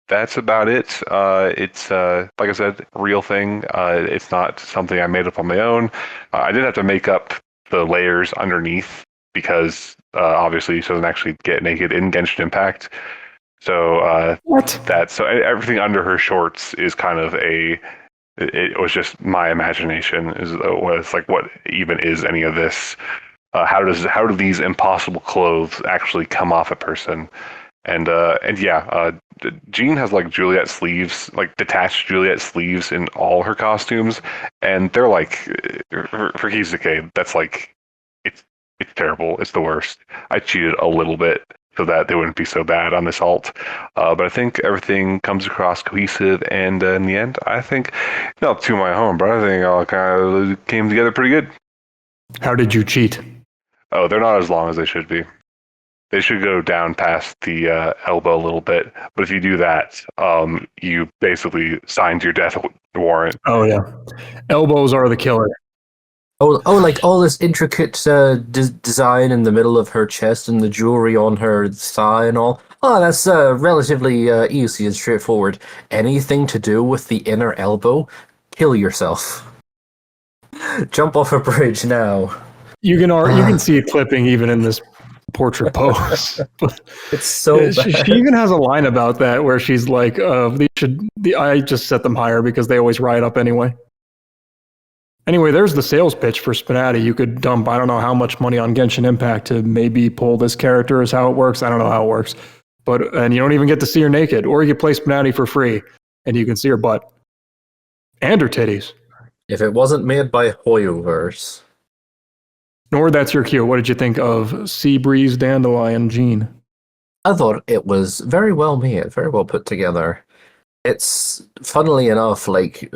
that's about it. It's like I said, real thing. It's not something I made up on my own. I did have to make up the layers underneath because obviously she doesn't actually get naked in Genshin Impact. So so everything under her shorts is kind of it was just my imagination. Was like, what even is any of this? How do these impossible clothes actually come off a person? And yeah, Jean has like Juliet sleeves, like detached Juliet sleeves in all her costumes, and they're like for Kisuke, that's like it's terrible. It's the worst. I cheated a little bit so that they wouldn't be so bad on this alt, but I think everything comes across cohesive, and in the end, I think not to my home, but I think all kind of came together pretty good. How did you cheat? Oh, they're not as long as they should be. They should go down past the elbow a little bit. But if you do that, you basically signed your death warrant. Oh, yeah. Elbows are the killer. Oh, like all this intricate design in the middle of her chest and the jewelry on her thigh and all. Oh, that's relatively easy and straightforward. Anything to do with the inner elbow, kill yourself. Jump off a bridge now. You can see it clipping even in this portrait pose. It's so bad. She even has a line about that where she's like, I just set them higher because they always ride up anyway. Anyway, there's the sales pitch for SPNatI. You could dump, I don't know how much money on Genshin Impact to maybe pull this character is how it works. I don't know how it works. And you don't even get to see her naked. Or you play SPNatI for free and you can see her butt. And her titties. If it wasn't made by Hoyoverse. Nor that's your cue. What did you think of Seabreeze, Dandelion, Jean? I thought it was very well made, very well put together. It's, funnily enough, like,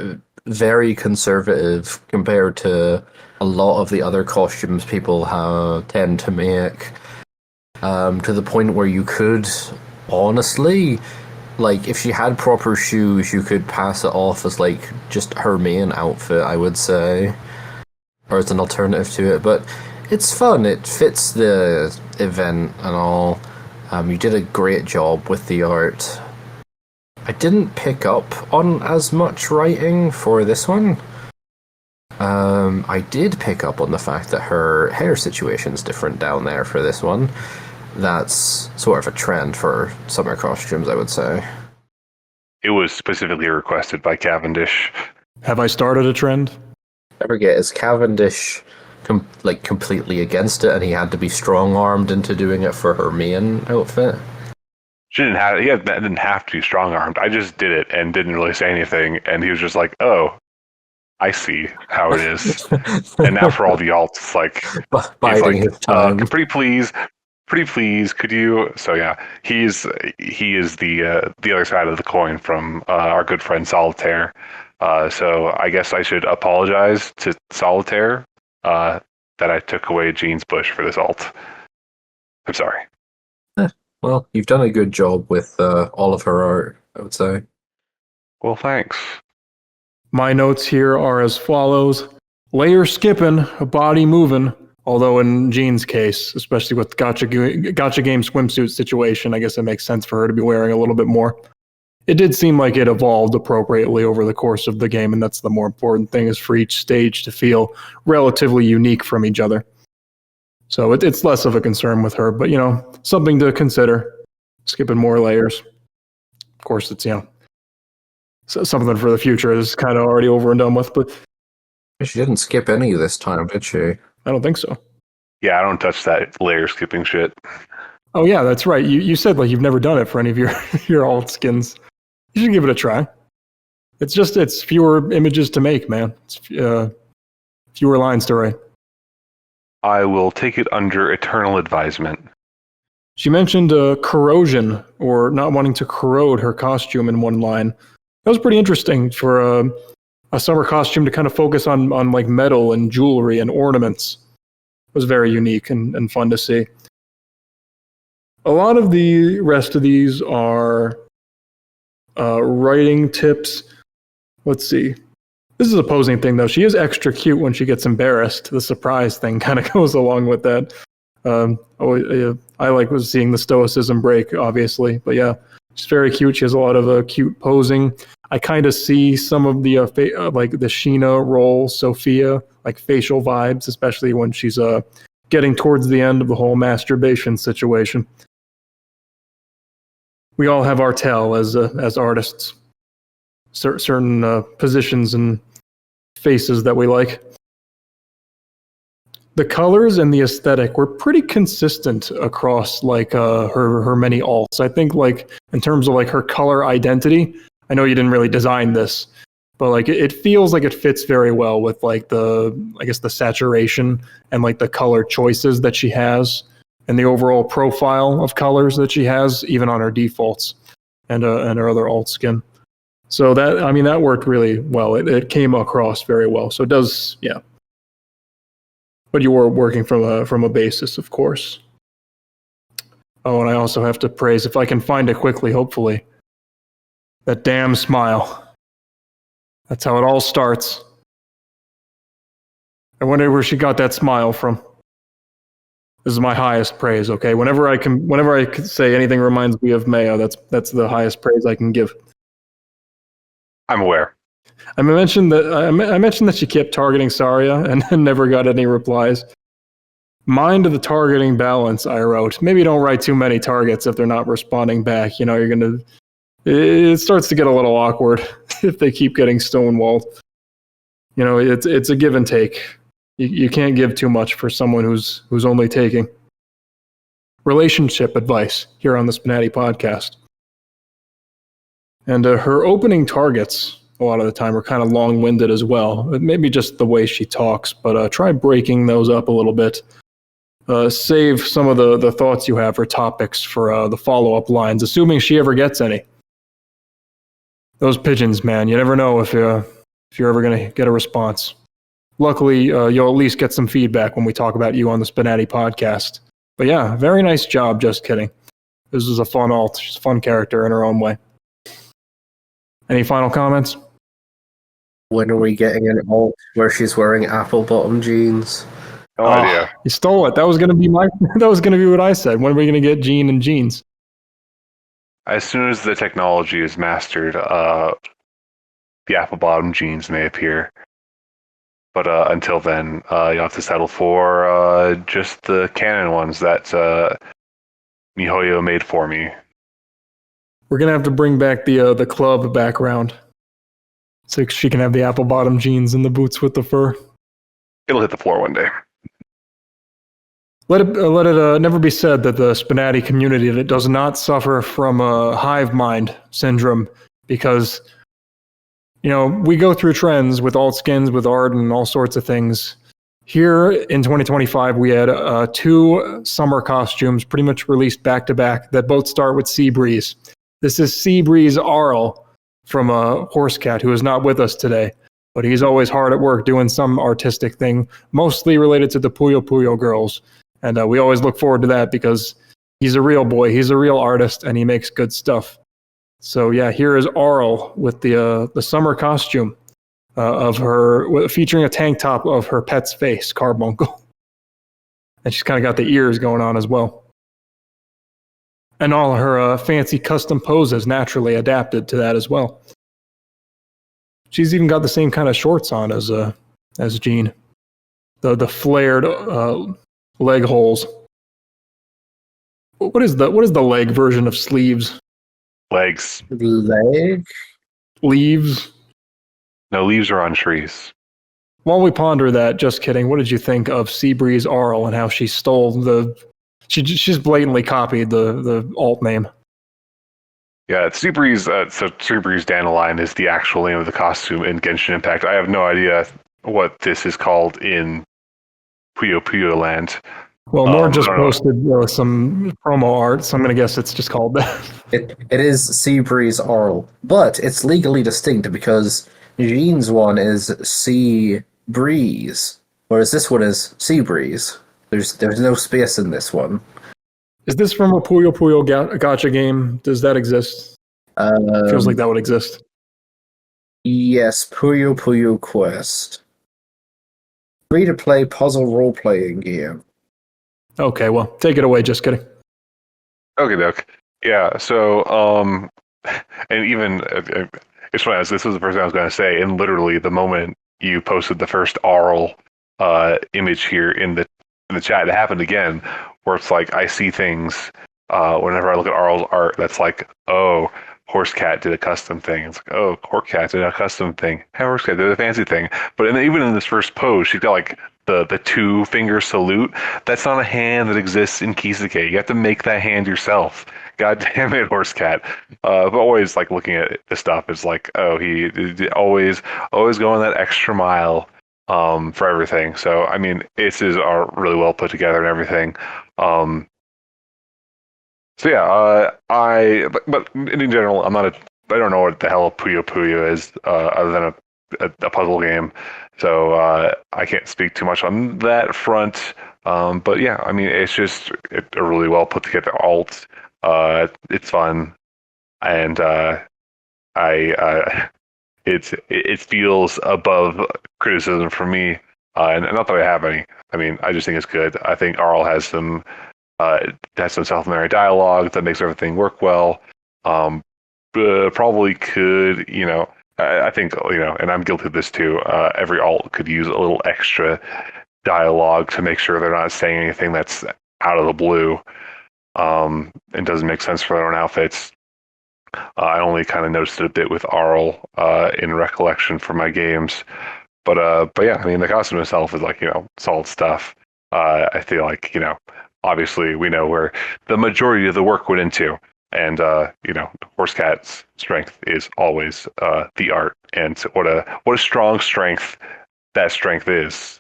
very conservative compared to a lot of the other costumes people tend to make. To the point where you could, honestly, like, if she had proper shoes, you could pass it off as, like, just her main outfit, I would say. Or as an alternative to it. But it's fun. It fits the event and all. You did a great job with the art. I didn't pick up on as much writing for this one. I did pick up on the fact that her hair situation's different down there for this one. That's sort of a trend for summer costumes, I would say. It was specifically requested by Cavendish. Have I started a trend? I forget, is Cavendish completely against it and he had to be strong-armed into doing it for her main outfit? He didn't have to be strong-armed. I just did it and didn't really say anything, and he was just like, oh, I see how it is. And now for all the alts, it's like, Biding his time. pretty please, could you? So yeah, he is the other side of the coin from our good friend Solitaire. So I guess I should apologize to Solitaire that I took away Jean's bush for this alt. I'm sorry. Well, you've done a good job with all of her art, I would say. Well, thanks. My notes here are as follows. Layer skipping, body moving. Although in Jean's case, especially with Gacha game swimsuit situation, I guess it makes sense for her to be wearing a little bit more. It did seem like it evolved appropriately over the course of the game, and that's the more important thing, is for each stage to feel relatively unique from each other. So it's less of a concern with her, but, something to consider. Skipping more layers. Of course, it's, something for the future is kind of already over and done with, but She didn't skip any this time, did she? I don't think so. Yeah, I don't touch that layer skipping shit. Oh, yeah, that's right. You said like you've never done it for any of your alt skins. You should give it a try. It's fewer images to make, man. It's fewer lines to write. I will take it under eternal advisement. She mentioned corrosion, or not wanting to corrode her costume in one line. That was pretty interesting for a summer costume to kind of focus on like metal and jewelry and ornaments. It was very unique and fun to see. A lot of the rest of these are writing tips. Let's see. This is a posing thing, though. She is extra cute when she gets embarrassed. The surprise thing kind of goes along with that. I like seeing the stoicism break, obviously. But yeah, she's very cute. She has a lot of cute posing. I kind of see some of the like the Sheena role, Sophia, like facial vibes, especially when she's getting towards the end of the whole masturbation situation. We all have our tell as artists. Certain positions and faces that we like. The colors and the aesthetic were pretty consistent across like her many alts. I think like in terms of like her color identity, I know you didn't really design this, but like it feels like it fits very well with like the saturation and like the color choices that she has and the overall profile of colors that she has, even on her defaults and her other alt skin. So that worked really well. It came across very well. So it does, yeah. But you were working from a basis, of course. Oh, and I also have to praise, if I can find it quickly, hopefully, that damn smile. That's how it all starts. I wonder where she got that smile from. This is my highest praise, okay? Whenever I can say anything reminds me of Mayo, that's the highest praise I can give. I'm aware. I mentioned that she kept targeting Saria and never got any replies. Mind the targeting balance, I wrote. Maybe don't write too many targets if they're not responding back. It starts to get a little awkward if they keep getting stonewalled. it's a give and take. You can't give too much for someone who's only taking. Relationship advice here on the SPNatI podcast. And her opening targets, a lot of the time, are kind of long-winded as well. Maybe just the way she talks, but try breaking those up a little bit. Save some of the thoughts you have or topics for the follow-up lines, assuming she ever gets any. Those pigeons, man, you never know if you're ever going to get a response. Luckily, you'll at least get some feedback when we talk about you on the SPNatI podcast. But yeah, very nice job, just kidding. This was a fun alt. She's a fun character in her own way. Any final comments? When are we getting an alt where she's wearing apple-bottom jeans? No idea. You stole it. That was gonna be what I said. When are we gonna get Jean and jeans? As soon as the technology is mastered, the apple bottom jeans may appear. But until then, you'll have to settle for just the canon ones that MiHoYo made for me. We're gonna have to bring back the club background, so she can have the apple bottom jeans and the boots with the fur. It'll hit the floor one day. Let it never be said that the SPNatI community that does not suffer from a hive mind syndrome, because we go through trends with alt skins, with art, and all sorts of things. Here in 2025, we had 2 summer costumes pretty much released back to back that both start with Seabreeze. This is Seabreeze Arle from Horsecat, who is not with us today, but he's always hard at work doing some artistic thing, mostly related to the Puyo Puyo girls. And we always look forward to that because he's a real boy, he's a real artist, and he makes good stuff. So yeah, here is Arle with the summer costume of her, featuring a tank top of her pet's face, Carbuncle. And she's kind of got the ears going on as well. And all her fancy custom poses naturally adapted to that as well. She's even got the same kind of shorts on as Jean. The flared leg holes. What is the leg version of sleeves? Legs. Leg? Leaves? No, leaves are on trees. While we ponder that, just kidding, what did you think of Seabreeze Arle and how she stole she's blatantly copied the alt name? Yeah, Seabreeze, so Seabreeze Dandelion is the actual name of the costume in Genshin Impact. I have no idea what this is called in Puyo Puyo land. Well, Nor just posted some promo art, so I'm going to guess it's just called that. It is Seabreeze Arle, but it's legally distinct because Jean's one is Sea Breeze, whereas this one is Seabreeze. There's no space in this one. Is this from a Puyo Puyo gacha game? Does that exist? Feels like that would exist. Yes, Puyo Puyo Quest. Free-to-play puzzle role-playing game. Okay, well, take it away, just kidding. Okay, Doc. Yeah, so, and even, it's funny, this was the first thing I was going to say, and literally the moment you posted the first Arle image here in the chat, it happened again, where it's like, I see things, whenever I look at Arle's art, that's like, oh, Horsecat did a custom thing. It's like, oh, Horsecat did a custom thing. Hey, Horsecat did a fancy thing. But even in this first pose, she's got like the 2-finger salute. That's not a hand that exists in Kisuke. You have to make that hand yourself. God damn it, Horsecat. But always like looking at the stuff, it's like, oh, he always going that extra mile for everything. So I mean, it's are really well put together and everything. So yeah, but in general, I don't know what the hell Puyo Puyo is, other than a puzzle game. So I can't speak too much on that front. But yeah, I mean, it's just a really well put together alt. It's fun, and it feels above criticism for me. And not that I have any. I mean, I just think it's good. I think Arle has some self-aware dialogue that makes everything work well. Probably could, I think, and I'm guilty of this too, every alt could use a little extra dialogue to make sure they're not saying anything that's out of the blue and doesn't make sense for their own outfits. I only kind of noticed it a bit with Arle in recollection for my games. but yeah, I mean, the costume itself is like, solid stuff. I feel like, obviously we know where the majority of the work went into. And, Horse-Cat's strength is always the art. And what a strong strength that strength is.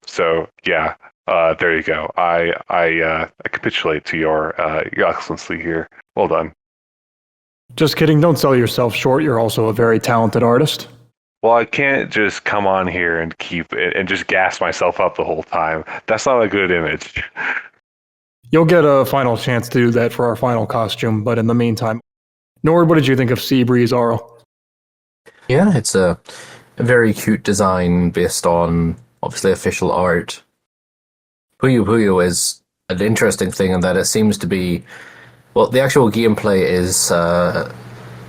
So, yeah, there you go. I capitulate to your excellency here. Well done. Just kidding. Don't sell yourself short. You're also a very talented artist. Well, I can't just come on here and keep it and just gas myself up the whole time. That's not a good image. You'll get a final chance to do that for our final costume, but in the meantime, Nord, what did you think of Seabreeze, Arle? Yeah, it's a very cute design based on, obviously, official art. Puyo Puyo is an interesting thing in that it seems to be... Well, the actual gameplay is... I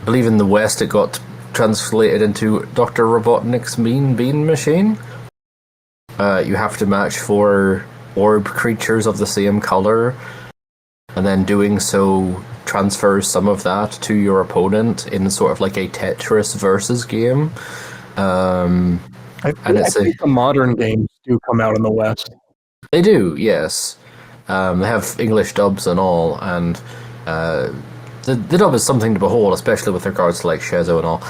believe in the West it got translated into Dr. Robotnik's Mean Bean Machine. You have to match 4 orb creatures of the same color, and then doing so transfers some of that to your opponent in sort of like a Tetris versus game. I think the modern games do come out in the West. They do, yes. They have English dubs and all, and the dub is something to behold, especially with regards to like Shezo and all.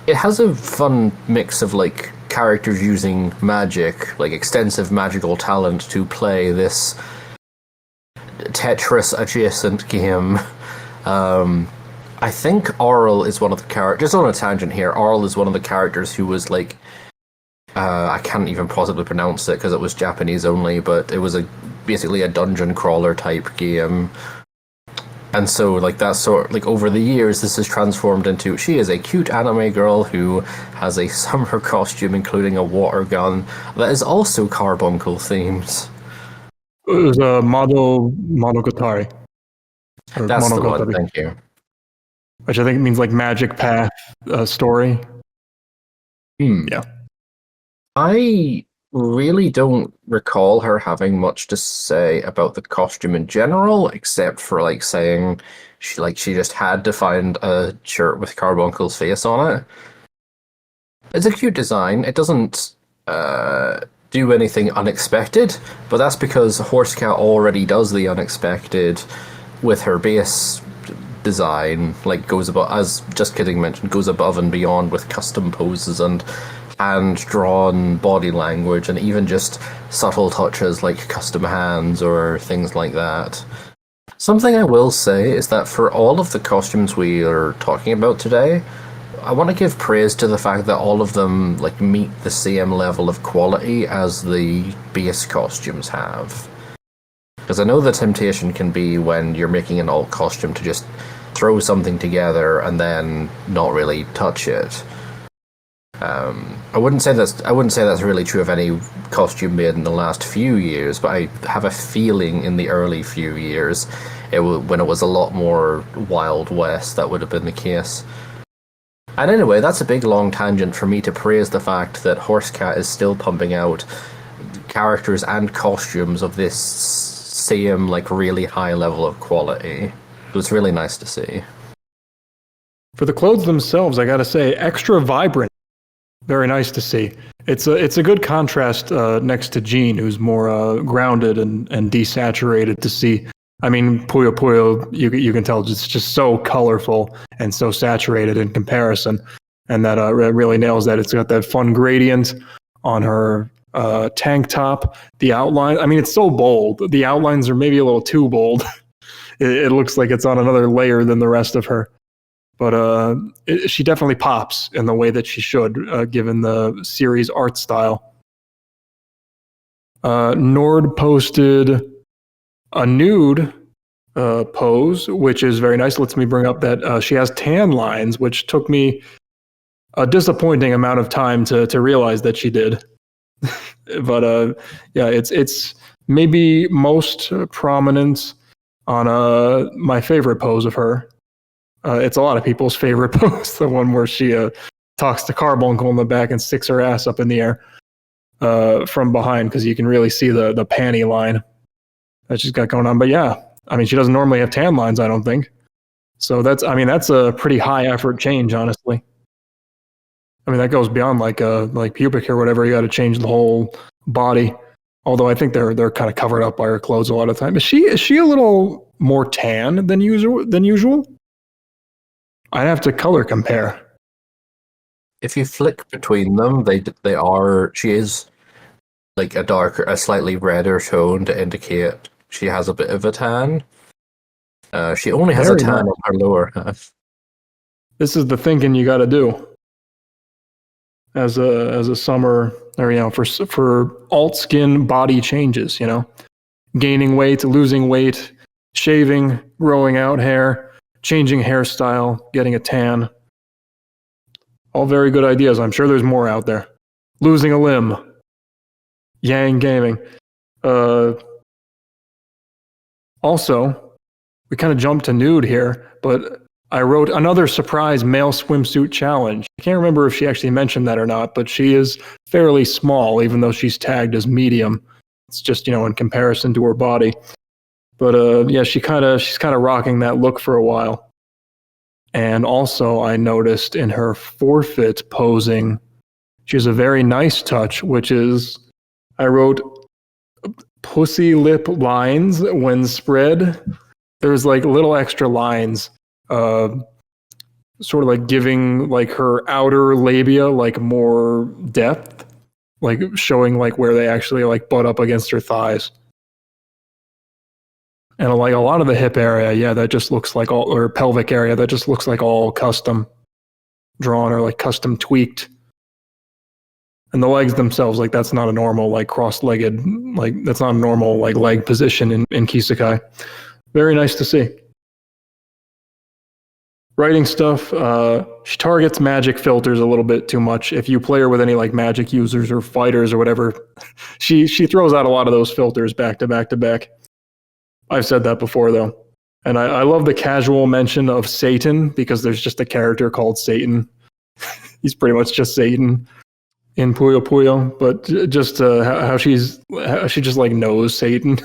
It has a fun mix of like characters using magic, like extensive magical talent to play this Tetris adjacent game. I think Arle is one of the characters. Just on a tangent here, Arle is one of the characters who was like, I can't even possibly pronounce it because it was Japanese only, but it was basically a dungeon crawler type game. And so, like, that sort, like, over the years, this has transformed into, she is a cute anime girl who has a summer costume, including a water gun, that is also carbuncle themed. It was a Monogatari. That's the one, thank you. Which I think means, like, magic path story. Yeah. I really don't recall her having much to say about the costume in general, except for like saying she just had to find a shirt with Carbuncle's face on it. It's a cute design. It doesn't do anything unexpected, but that's because Horsecat already does the unexpected with her base design. Like goes above, as JustKidding mentioned, goes above and beyond with custom poses and hand-drawn body language, and even just subtle touches like custom hands or things like that. Something I will say is that for all of the costumes we are talking about today, I want to give praise to the fact that all of them like meet the same level of quality as the base costumes have. Because I know the temptation can be when you're making an alt costume to just throw something together and then not really touch it. I wouldn't say that's really true of any costume made in the last few years, but I have a feeling in the early few years, when it was a lot more Wild West, that would have been the case. And anyway, that's a big long tangent for me to praise the fact that Horsecat is still pumping out characters and costumes of this same like really high level of quality. It was really nice to see. For the clothes themselves, I gotta say, extra vibrant. Very nice to see. It's a good contrast next to Jean, who's more grounded and desaturated to see. I mean, Puyo Puyo, you can tell it's just so colorful and so saturated in comparison, and that really nails that. It's got that fun gradient on her tank top. The outline, I mean, it's so bold. The outlines are maybe a little too bold. It looks like it's on another layer than the rest of her. But she definitely pops in the way that she should, given the series art style. Nord posted a nude pose, which is very nice. Lets me bring up that she has tan lines, which took me a disappointing amount of time to realize that she did. But yeah, it's maybe most prominent on my favorite pose of her. It's a lot of people's favorite pose, the one where she talks to Carbuncle in the back and sticks her ass up in the air from behind, because you can really see the panty line that she's got going on. But yeah, I mean, she doesn't normally have tan lines, I don't think. So that's a pretty high effort change, honestly. I mean, that goes beyond like pubic hair or whatever. You got to change the whole body. Although I think they're kind of covered up by her clothes a lot of the time. Is she a little more tan than usual? I'd have to color compare. If you flick between them, she is like a slightly redder tone to indicate she has a bit of a tan. She only has a tan on her lower half. This is the thinking you got to do as a summer, or for alt skin body changes. Gaining weight, losing weight, shaving, growing out hair, changing hairstyle, getting a tan. All very good ideas. I'm sure there's more out there. Losing a limb. Yang gaming. Also, we kind of jumped to nude here, but I wrote another surprise male swimsuit challenge. I can't remember if she actually mentioned that or not, but she is fairly small, even though she's tagged as medium. It's just, in comparison to her body. But yeah, she's kind of rocking that look for a while. And also, I noticed in her forfeit posing, she has a very nice touch, which is, I wrote, pussy lip lines when spread. There's like little extra lines, sort of like giving like her outer labia like more depth, like showing like where they actually like butt up against her thighs. And like a lot of the hip area, yeah, that just looks like or pelvic area, that just looks like all custom drawn or like custom tweaked. And the legs themselves, like that's not a normal like cross-legged, like that's not a normal like leg position in Kisekai. Very nice to see. Writing stuff, she targets magic filters a little bit too much. If you play her with any like magic users or fighters or whatever, she throws out a lot of those filters back to back to back. I've said that before, though. And I love the casual mention of Satan, because there's just a character called Satan. He's pretty much just Satan in Puyo Puyo. But just how she just like knows Satan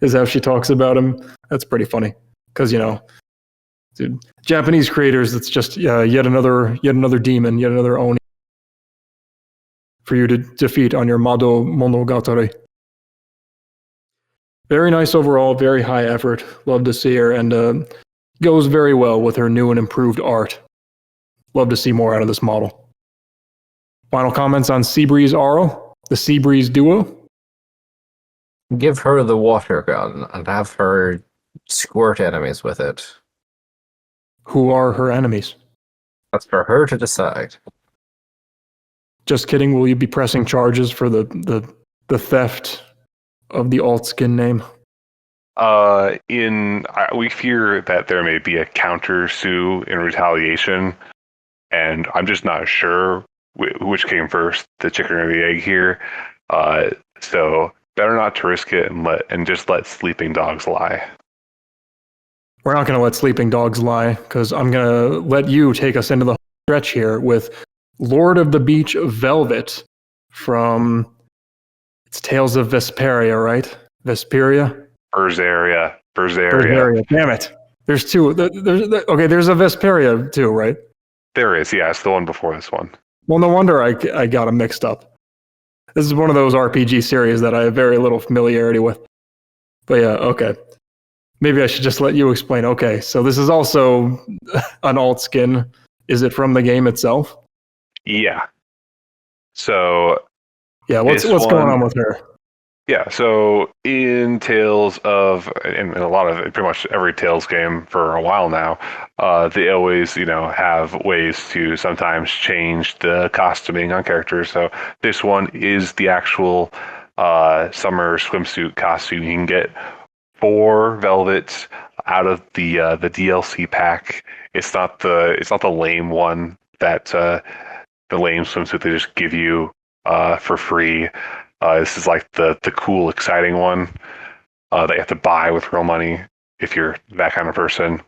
is how she talks about him. That's pretty funny. Because, dude, Japanese creators, it's just yet another demon, yet another Oni for you to defeat on your Mado Monogatari. Very nice overall, very high effort. Love to see her, and goes very well with her new and improved art. Love to see more out of this model. Final comments on Seabreeze Arle, the Seabreeze duo? Give her the water gun and have her squirt enemies with it. Who are her enemies? That's for her to decide. Just kidding. Will you be pressing charges for the theft of the alt skin name? We fear that there may be a counter sue in retaliation, and I'm just not sure which came first, the chicken or the egg here. So better not to risk it and just let sleeping dogs lie. We're not going to let sleeping dogs lie, because I'm going to let you take us into the stretch here with Lord of the Beach Velvet from It's Tales of Vesperia, right? Vesperia? Berseria. Damn it. There's two. Okay, there's a Vesperia too, right? There is, yeah. It's the one before this one. Well, no wonder I got them mixed up. This is one of those RPG series that I have very little familiarity with. But yeah, okay. Maybe I should just let you explain. Okay, so this is also an alt skin. Is it from the game itself? Yeah. So yeah, what's going on with her? Yeah, so in Tales of, in a lot of, pretty much every Tales game for a while now, they always, have ways to sometimes change the costuming on characters. So this one is the actual summer swimsuit costume. You can get 4 velvets out of the DLC pack. It's not the lame one that the lame swimsuit they just give you for free. This is like the cool, exciting one that you have to buy with real money if you're that kind of person.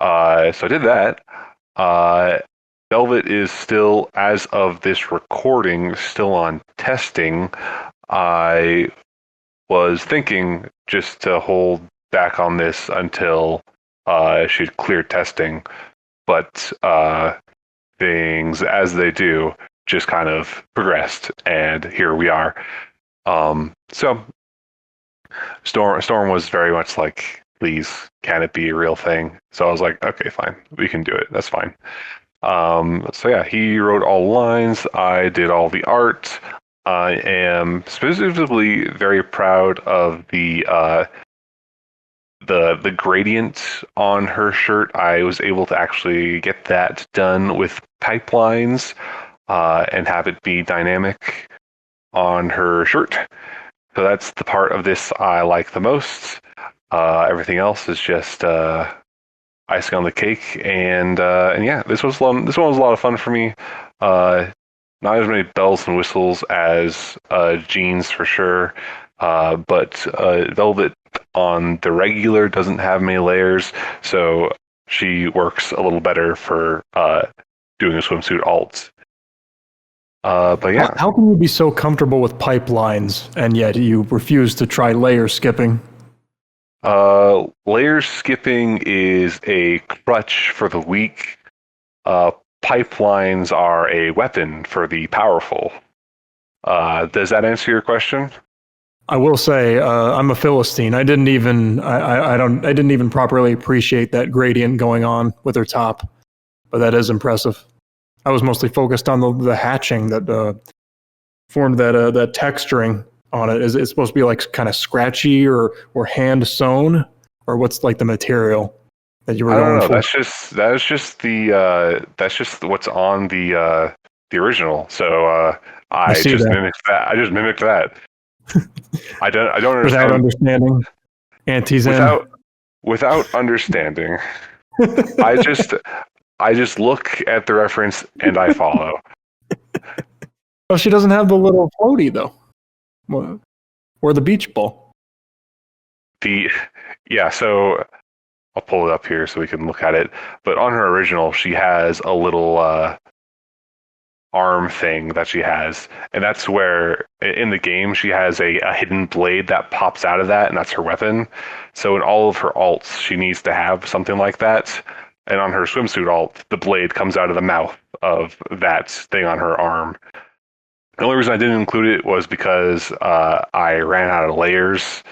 So I did that. Velvet is still, as of this recording, still on testing. I was thinking just to hold back on this until she'd cleared testing, but I things as they do just kind of progressed, and here we are. So Storm was very much like, please, can it be a real thing? So I was like, okay, fine, we can do it. That's fine. So yeah, he wrote all lines. I did all the art. I am specifically very proud of the gradient on her shirt. I was able to actually get that done with pipelines and have it be dynamic on her shirt. So that's the part of this I like the most. Everything else is just icing on the cake, and yeah, this one was a lot of fun for me. Not as many bells and whistles as Jeans for sure, but Velvet on the regular doesn't have many layers, so she works a little better for doing a swimsuit alt. But yeah, how can you be so comfortable with pipelines and yet you refuse to try layer skipping? Layer skipping is a crutch for the weak. Pipelines are a weapon for the powerful. Does that answer your question? I will say I'm a Philistine. I didn't even properly appreciate that gradient going on with her top, but that is impressive. I was mostly focused on the hatching that formed that texturing on it. Is it supposed to be like kind of scratchy or hand sewn, or what's like the material that you were going for? That's just what's on the original. So I just mimicked that. I just mimicked that. I don't understand. Without understanding, without understanding, I just look at the reference and I follow. Oh, she doesn't have the little floaty though, or the beach ball. So I'll pull it up here so we can look at it. But on her original, she has a little arm thing that she has, and that's where in the game she has a hidden blade that pops out of that, and that's her weapon. So in all of her alts, she needs to have something like that. And on her swimsuit alt, the blade comes out of the mouth of that thing on her arm. The only reason I didn't include it was because I ran out of layers.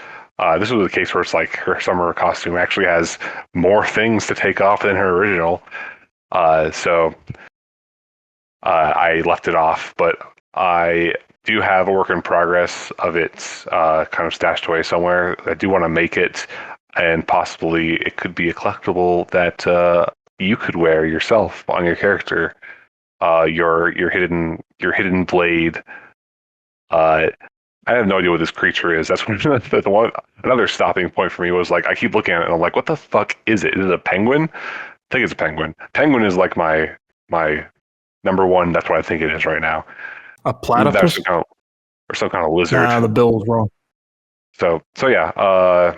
This was the case where it's like her summer costume actually has more things to take off than her original. So I left it off, but I do have a work in progress of it kind of stashed away somewhere. I do want to make it, and possibly it could be a collectible that you could wear yourself on your character. Your hidden blade. I have no idea what this creature is. That's the one. Another stopping point for me was like I keep looking at it and I'm like, what the fuck is it? Is it a penguin? I think it's a penguin. Penguin is like my number one. That's what I think it is right now. A platypus or some kind of lizard. Nah, the bill's wrong. So yeah.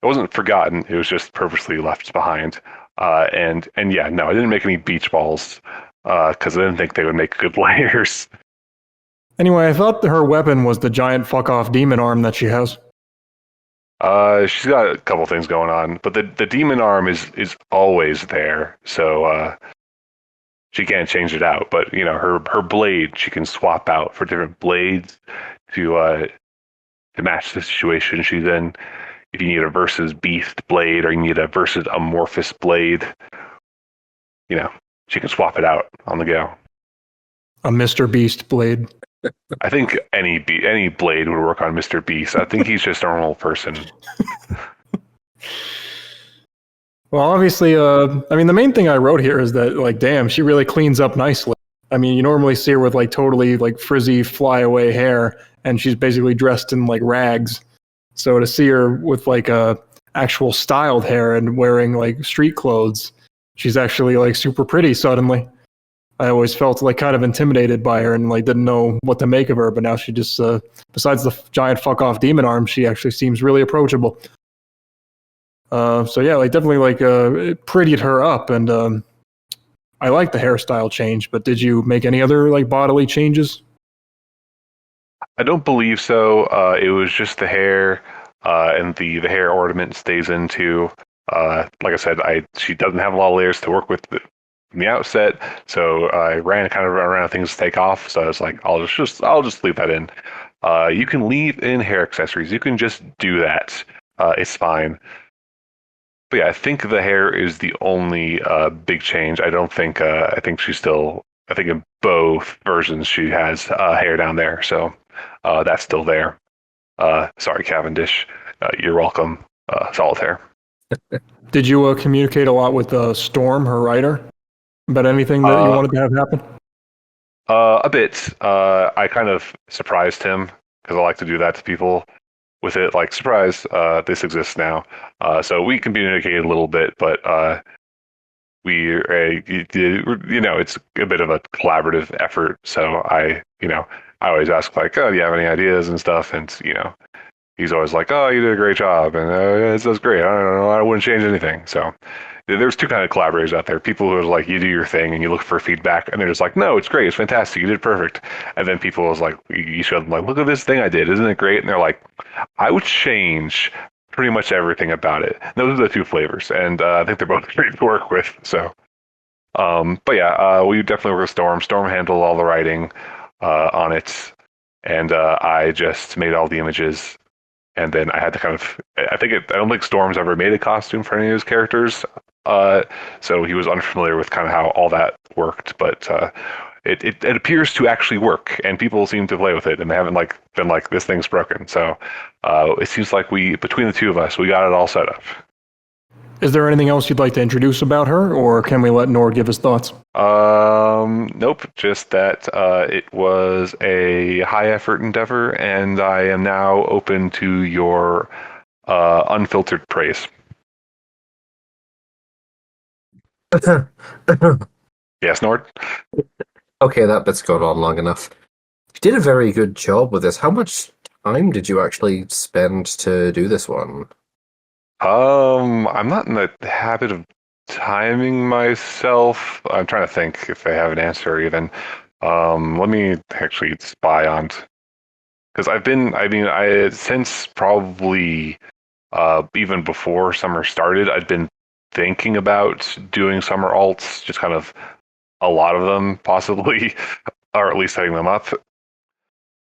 It wasn't forgotten. It was just purposely left behind. And yeah, no, I didn't make any beach balls because I didn't think they would make good layers. Anyway, I thought her weapon was the giant fuck-off demon arm that she has. She's got a couple things going on, but the demon arm is always there, so she can't change it out. But you know, her blade she can swap out for different blades to match the situation she's in. If you need a versus beast blade or you need a versus amorphous blade, you know, she can swap it out on the go. A Mr. Beast blade. I think any blade would work on Mr. Beast. I think he's just a normal person. Well, obviously, I mean, the main thing I wrote here is that, like, damn, she really cleans up nicely. I mean, you normally see her with, like, totally, like, frizzy, flyaway hair, and she's basically dressed in, like, rags. So to see her with, like, actual styled hair and wearing, like, street clothes, she's actually, like, super pretty suddenly. I always felt like kind of intimidated by her and like didn't know what to make of her, but now she just, besides the giant fuck off demon arm, she actually seems really approachable. So yeah, like definitely like it prettied her up, and I like the hairstyle change. But did you make any other like bodily changes? I don't believe so. It was just the hair, and the hair ornament stays into. Like I said, she doesn't have a lot of layers to work with from the outset. So I ran kind of around things to take off. So I was like, I'll just leave that in. You can leave in hair accessories. You can just do that. It's fine. But yeah, I think the hair is the only big change. I don't think. I think she's still. I think in both versions she has hair down there, so that's still there. Sorry, Cavendish. You're welcome. Solitaire. Did you communicate a lot with Storm, her writer, about anything that you wanted to have happen? A bit. I kind of surprised him because I like to do that to people with it. Like, surprise, this exists now. So we communicated a little bit, but it's a bit of a collaborative effort. So I always ask like, oh, do you have any ideas and stuff? And he's always like, oh, you did a great job, and this is great. I don't know, I wouldn't change anything. So there's two kind of collaborators out there: people who are like, you do your thing and you look for feedback, and they're just like, no, it's great, it's fantastic, you did perfect. And then people is like, you show them like, look at this thing I did, isn't it great? And they're like, I would change pretty much everything about it. And those are the two flavors, and I think they're both great to work with. So, but yeah, we definitely work with Storm. Storm handled all the writing on it, and I just made all the images. And then I had to kind of, I don't think Storm's ever made a costume for any of his characters. So he was unfamiliar with kind of how all that worked, but it appears to actually work, and people seem to play with it, and they haven't been like, this thing's broken. So it seems like between the two of us, we got it all set up. Is there anything else you'd like to introduce about her, or can we let Nord give his thoughts? Nope, just that it was a high-effort endeavor, and I am now open to your unfiltered praise. Yes, Nord? Okay, that bit's gone on long enough. You did a very good job with this. How much time did you actually spend to do this one? I'm not in the habit of timing myself. I'm trying to think if I have an answer even. Let me actually spy on, because since probably even before summer started, I'd been thinking about doing summer alts, just kind of a lot of them possibly, or at least setting them up.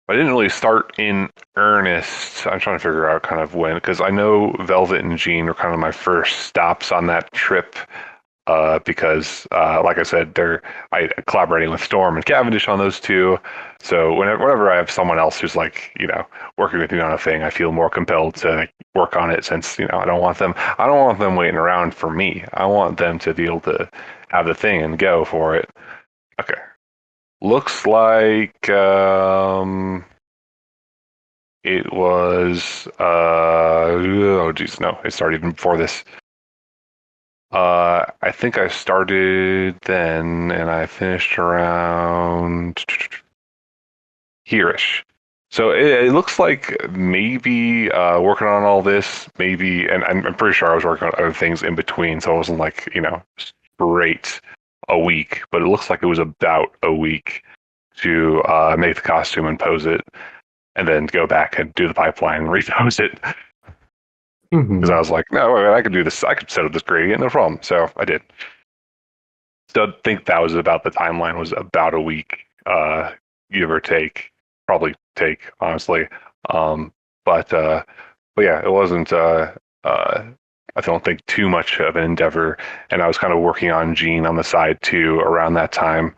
I didn't really start in earnest. I'm trying to figure out kind of when, because I know Velvet and Jean were kind of my first stops on that trip, because, like I said, I collaborating with Storm and Cavendish on those two. So whenever I have someone else who's like, working with me on a thing, I feel more compelled to work on it, since I don't want them waiting around for me. I want them to be able to have the thing and go for it. Okay. Looks like it was oh geez, no, it started even before this. I think I started then and I finished around here-ish. So it looks like maybe working on all this, maybe, and I'm pretty sure I was working on other things in between, so it wasn't like, straight a week, but it looks like it was about a week to make the costume and pose it, and then go back and do the pipeline and repose it. Because I was like, no, I could do this. I could set up this gradient, no problem. So I did. So I think that was about the timeline, was about a week, give or take. Probably take, honestly. But yeah, it wasn't. I don't think too much of an endeavor, and I was kind of working on Jean on the side too around that time,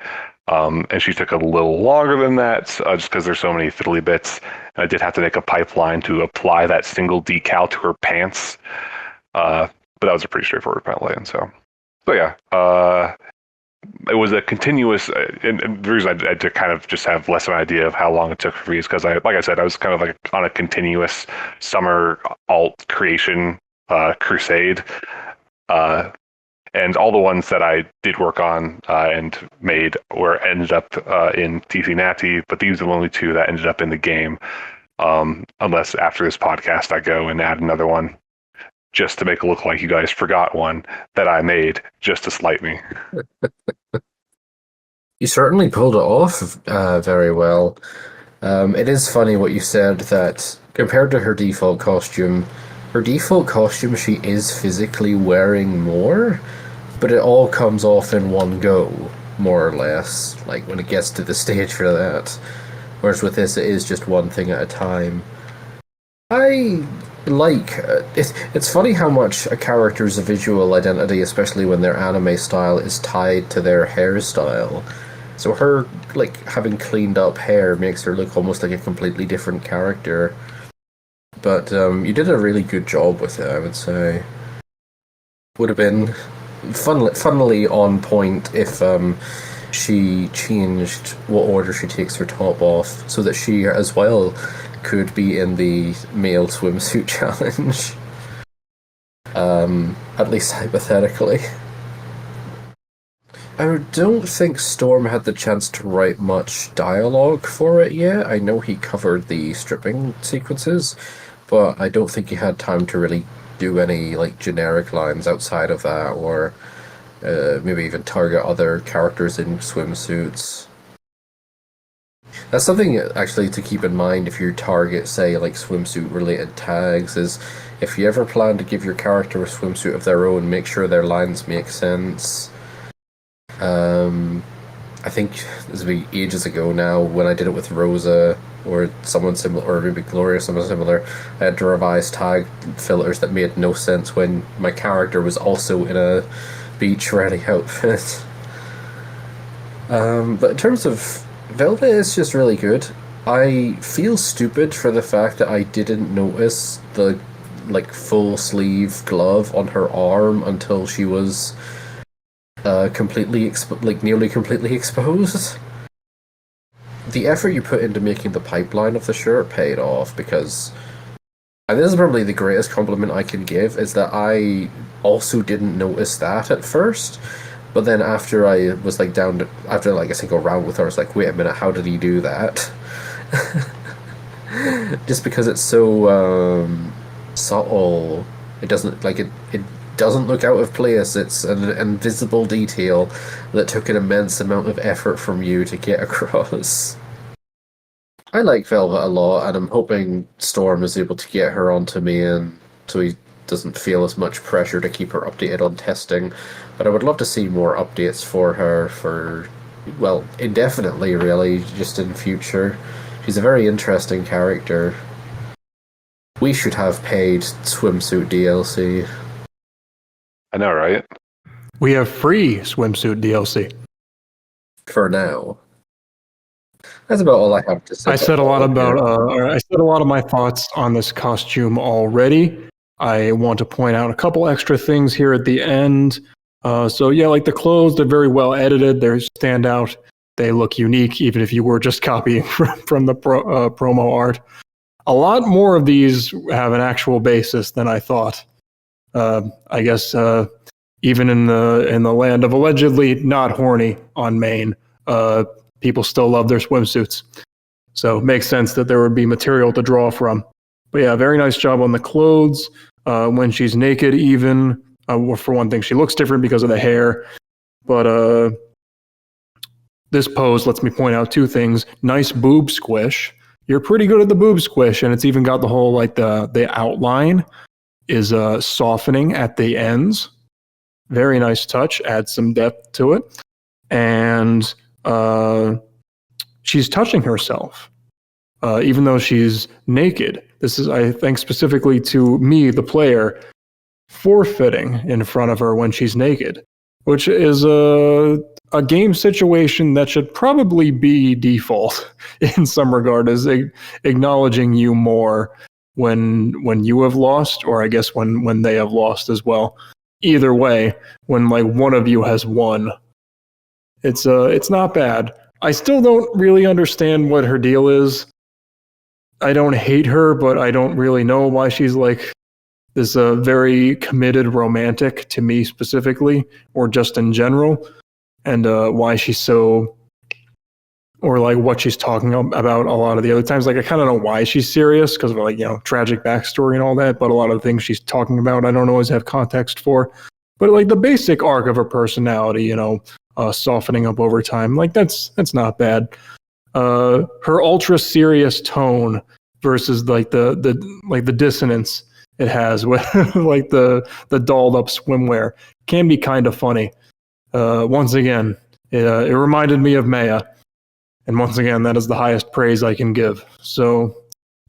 and she took a little longer than that, just because there's so many fiddly bits. And I did have to make a pipeline to apply that single decal to her pants, but that was a pretty straightforward pipeline. So yeah, it was a continuous, and the reason I had to kind of just have less of an idea of how long it took for me is because like I said, I was kind of like on a continuous summer alt creation crusade, and all the ones that I did work on and made ended up in SPNatI, but these are the only two that ended up in the game, unless after this podcast I go and add another one just to make it look like you guys forgot one that I made just to slight me. You certainly pulled it off very well. It is funny what you said, that compared to her default costume, she is physically wearing more. but it all comes off in one go, more or less, like when it gets to the stage for that. Whereas with this, it is just one thing at a time. I like it's funny how much a character's visual identity, especially when their anime style, is tied to their hairstyle. So her, like, having cleaned up hair makes her look almost like a completely different character. But you did a really good job with it, I would say. Would have been funnily on point if she changed what order she takes her top off, so that she as well could be in the male swimsuit challenge. At least hypothetically. I don't think Storm had the chance to write much dialogue for it yet. I know he covered the stripping sequences, but I don't think he had time to really do any like generic lines outside of that, or maybe even target other characters in swimsuits. That's something actually to keep in mind if you target, say, like swimsuit related tags, is if you ever plan to give your character a swimsuit of their own, make sure their lines make sense. I think this would be ages ago now when I did it with Rosa or someone similar, or maybe Gloria, someone similar. I had to revise tag filters that made no sense when my character was also in a beach ready outfit. But in terms of Velvet, it's just really good. I feel stupid for the fact that I didn't notice the like full sleeve glove on her arm until she was nearly completely exposed. The effort you put into making the pipeline of the shirt paid off, because, and this is probably the greatest compliment I can give, is that I also didn't notice that at first, but then after I was like after like a single round with her, I was like, wait a minute, how did he do that? Just because it's so subtle, it doesn't like it doesn't look out of place. It's an invisible detail that took an immense amount of effort from you to get across. I like Velvet a lot, and I'm hoping Storm is able to get her onto me, and so he doesn't feel as much pressure to keep her updated on testing. But I would love to see more updates for her for, well, indefinitely really, just in future. She's a very interesting character. We should have paid swimsuit DLC. I know, right? We have free swimsuit DLC. For now. That's about all I have to say. I said a lot of my thoughts on this costume already. I want to point out a couple extra things here at the end. So yeah, like the clothes, they're very well edited. They stand out. They look unique, even if you were just copying from the promo art. A lot more of these have an actual basis than I thought. I guess even in the land of allegedly not horny on Maine, people still love their swimsuits. So it makes sense that there would be material to draw from. But yeah, very nice job on the clothes. When she's naked, even, for one thing, she looks different because of the hair. But this pose lets me point out two things. Nice boob squish. You're pretty good at the boob squish, and it's even got the whole, like, the outline is softening at the ends. Very nice touch. Adds some depth to it. And she's touching herself, even though she's naked. This is, I think, specifically to me, the player, forfeiting in front of her when she's naked, which is a game situation that should probably be default in some regard, is acknowledging you more when you have lost, or I guess when they have lost as well. Either way, when like one of you has won, it's not bad. I still don't really understand what her deal is. I don't hate her, but I don't really know why she's like this very committed romantic to me specifically, or just in general, and why she's so, or like what she's talking about a lot of the other times. Like I kind of know why she's serious because of like, you know, tragic backstory and all that, but a lot of the things she's talking about I don't always have context for. But like the basic arc of her personality, you know, softening up over time, like that's not bad. Her ultra serious tone versus like the dissonance it has with like the dolled up swimwear can be kind of funny. Once again, it reminded me of Maya. And once again, that is the highest praise I can give. So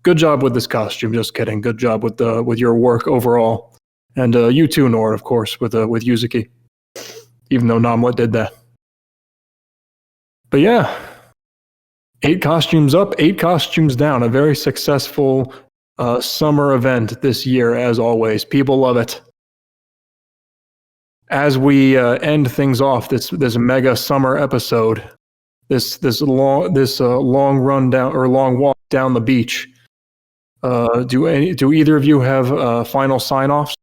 good job with this costume. Just kidding. Good job with your work overall. And you too, Nord, of course, with Yuzuki. Even though Namlet did that. But yeah, 8 costumes up, 8 costumes down. A very successful summer event this year, as always. People love it. As we end things off, this mega summer episode, this long run down or long walk down the beach. Do either of you have final sign-offs?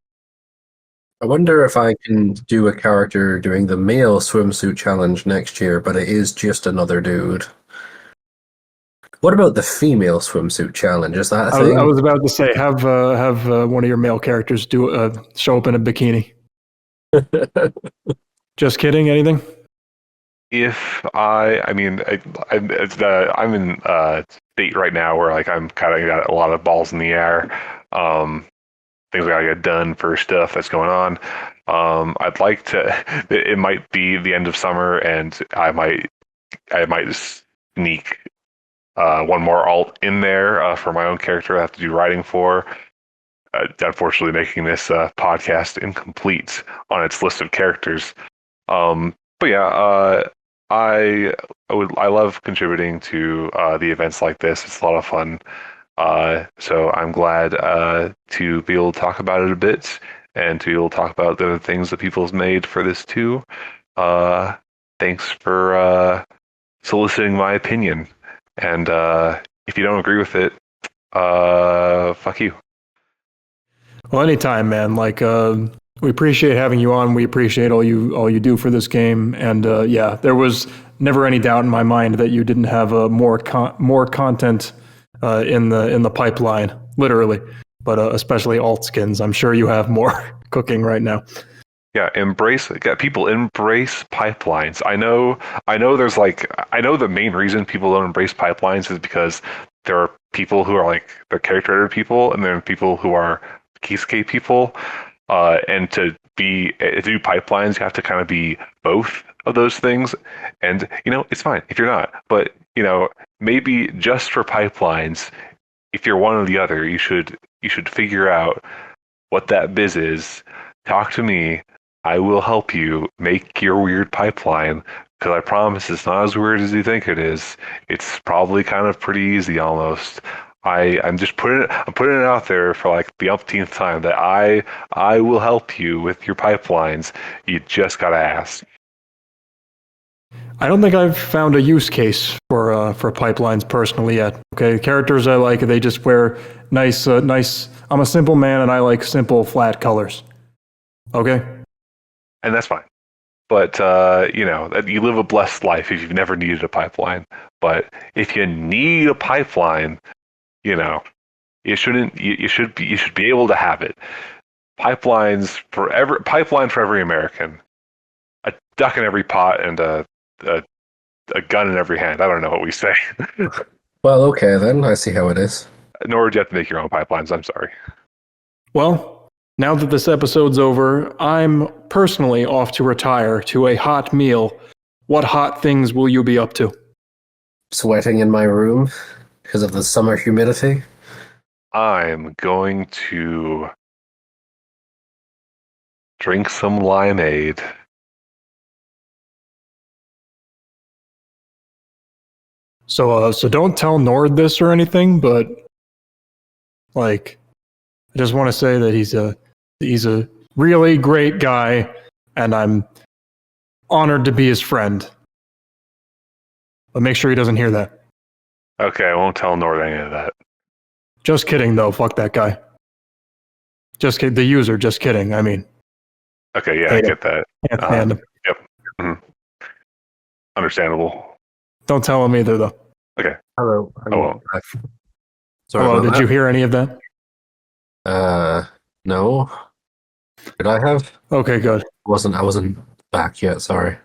I wonder if I can do a character doing the male swimsuit challenge next year, but it is just another dude. What about the female swimsuit challenge? Is that a thing? I was about to say, have one of your male characters show up in a bikini. Just kidding. Anything? I'm in a state right now where like I'm kind of got a lot of balls in the air. Things I gotta get done for stuff that's going on. I'd like to. It might be the end of summer, and I might sneak one more alt in there for my own character I have to do writing for. Unfortunately, making this podcast incomplete on its list of characters. But yeah, I love contributing to the events like this. It's a lot of fun. So I'm glad to be able to talk about it a bit and to be able to talk about the things that people have made for this too. Thanks for soliciting my opinion. And if you don't agree with it, fuck you. Well, anytime, man. Like, we appreciate having you on. We appreciate all you do for this game. And yeah, there was never any doubt in my mind that you didn't have more content in the pipeline, literally. But especially alt skins. I'm sure you have more cooking right now. Yeah, people embrace pipelines. I know the main reason people don't embrace pipelines is because there are people who are like the character editor people, and there are people who are keyscape people. And to do pipelines, you have to kind of be both of those things. And it's fine if you're not. But maybe just for pipelines, if you're one or the other, you should figure out what that biz is. Talk to me. I will help you make your weird pipeline, because I promise it's not as weird as you think it is. It's probably kind of pretty easy almost. I'm putting it out there for like the umpteenth time that I will help you with your pipelines. You just gotta ask. I don't think I've found a use case for pipelines personally yet. Okay, characters I like, they just wear nice. I'm a simple man and I like simple flat colors. Okay. And that's fine. But, you live a blessed life if you've never needed a pipeline. But if you need a pipeline, you should be able to have it. Pipeline for every American. A duck in every pot and a gun in every hand. I don't know what we say. Well, okay then. I see how it is. Nor do you have to make your own pipelines. I'm sorry. Well, now that this episode's over, I'm personally off to retire to a hot meal. What hot things will you be up to? Sweating in my room because of the summer humidity. I'm going to drink some limeade. So don't tell Nord this or anything, but like, I just want to say that he's a really great guy, and I'm honored to be his friend. But make sure he doesn't hear that. Okay, I won't tell Nord any of that. Just kidding, though. Fuck that guy. Just kidding. The user. Just kidding. I mean. Okay, yeah, I get that. Yep. Mm-hmm. Understandable. Don't tell him either, though. Okay. Hello. Sorry. Hello. Did you hear any of that? No. Did I have? Okay, good. I wasn't back yet. Sorry.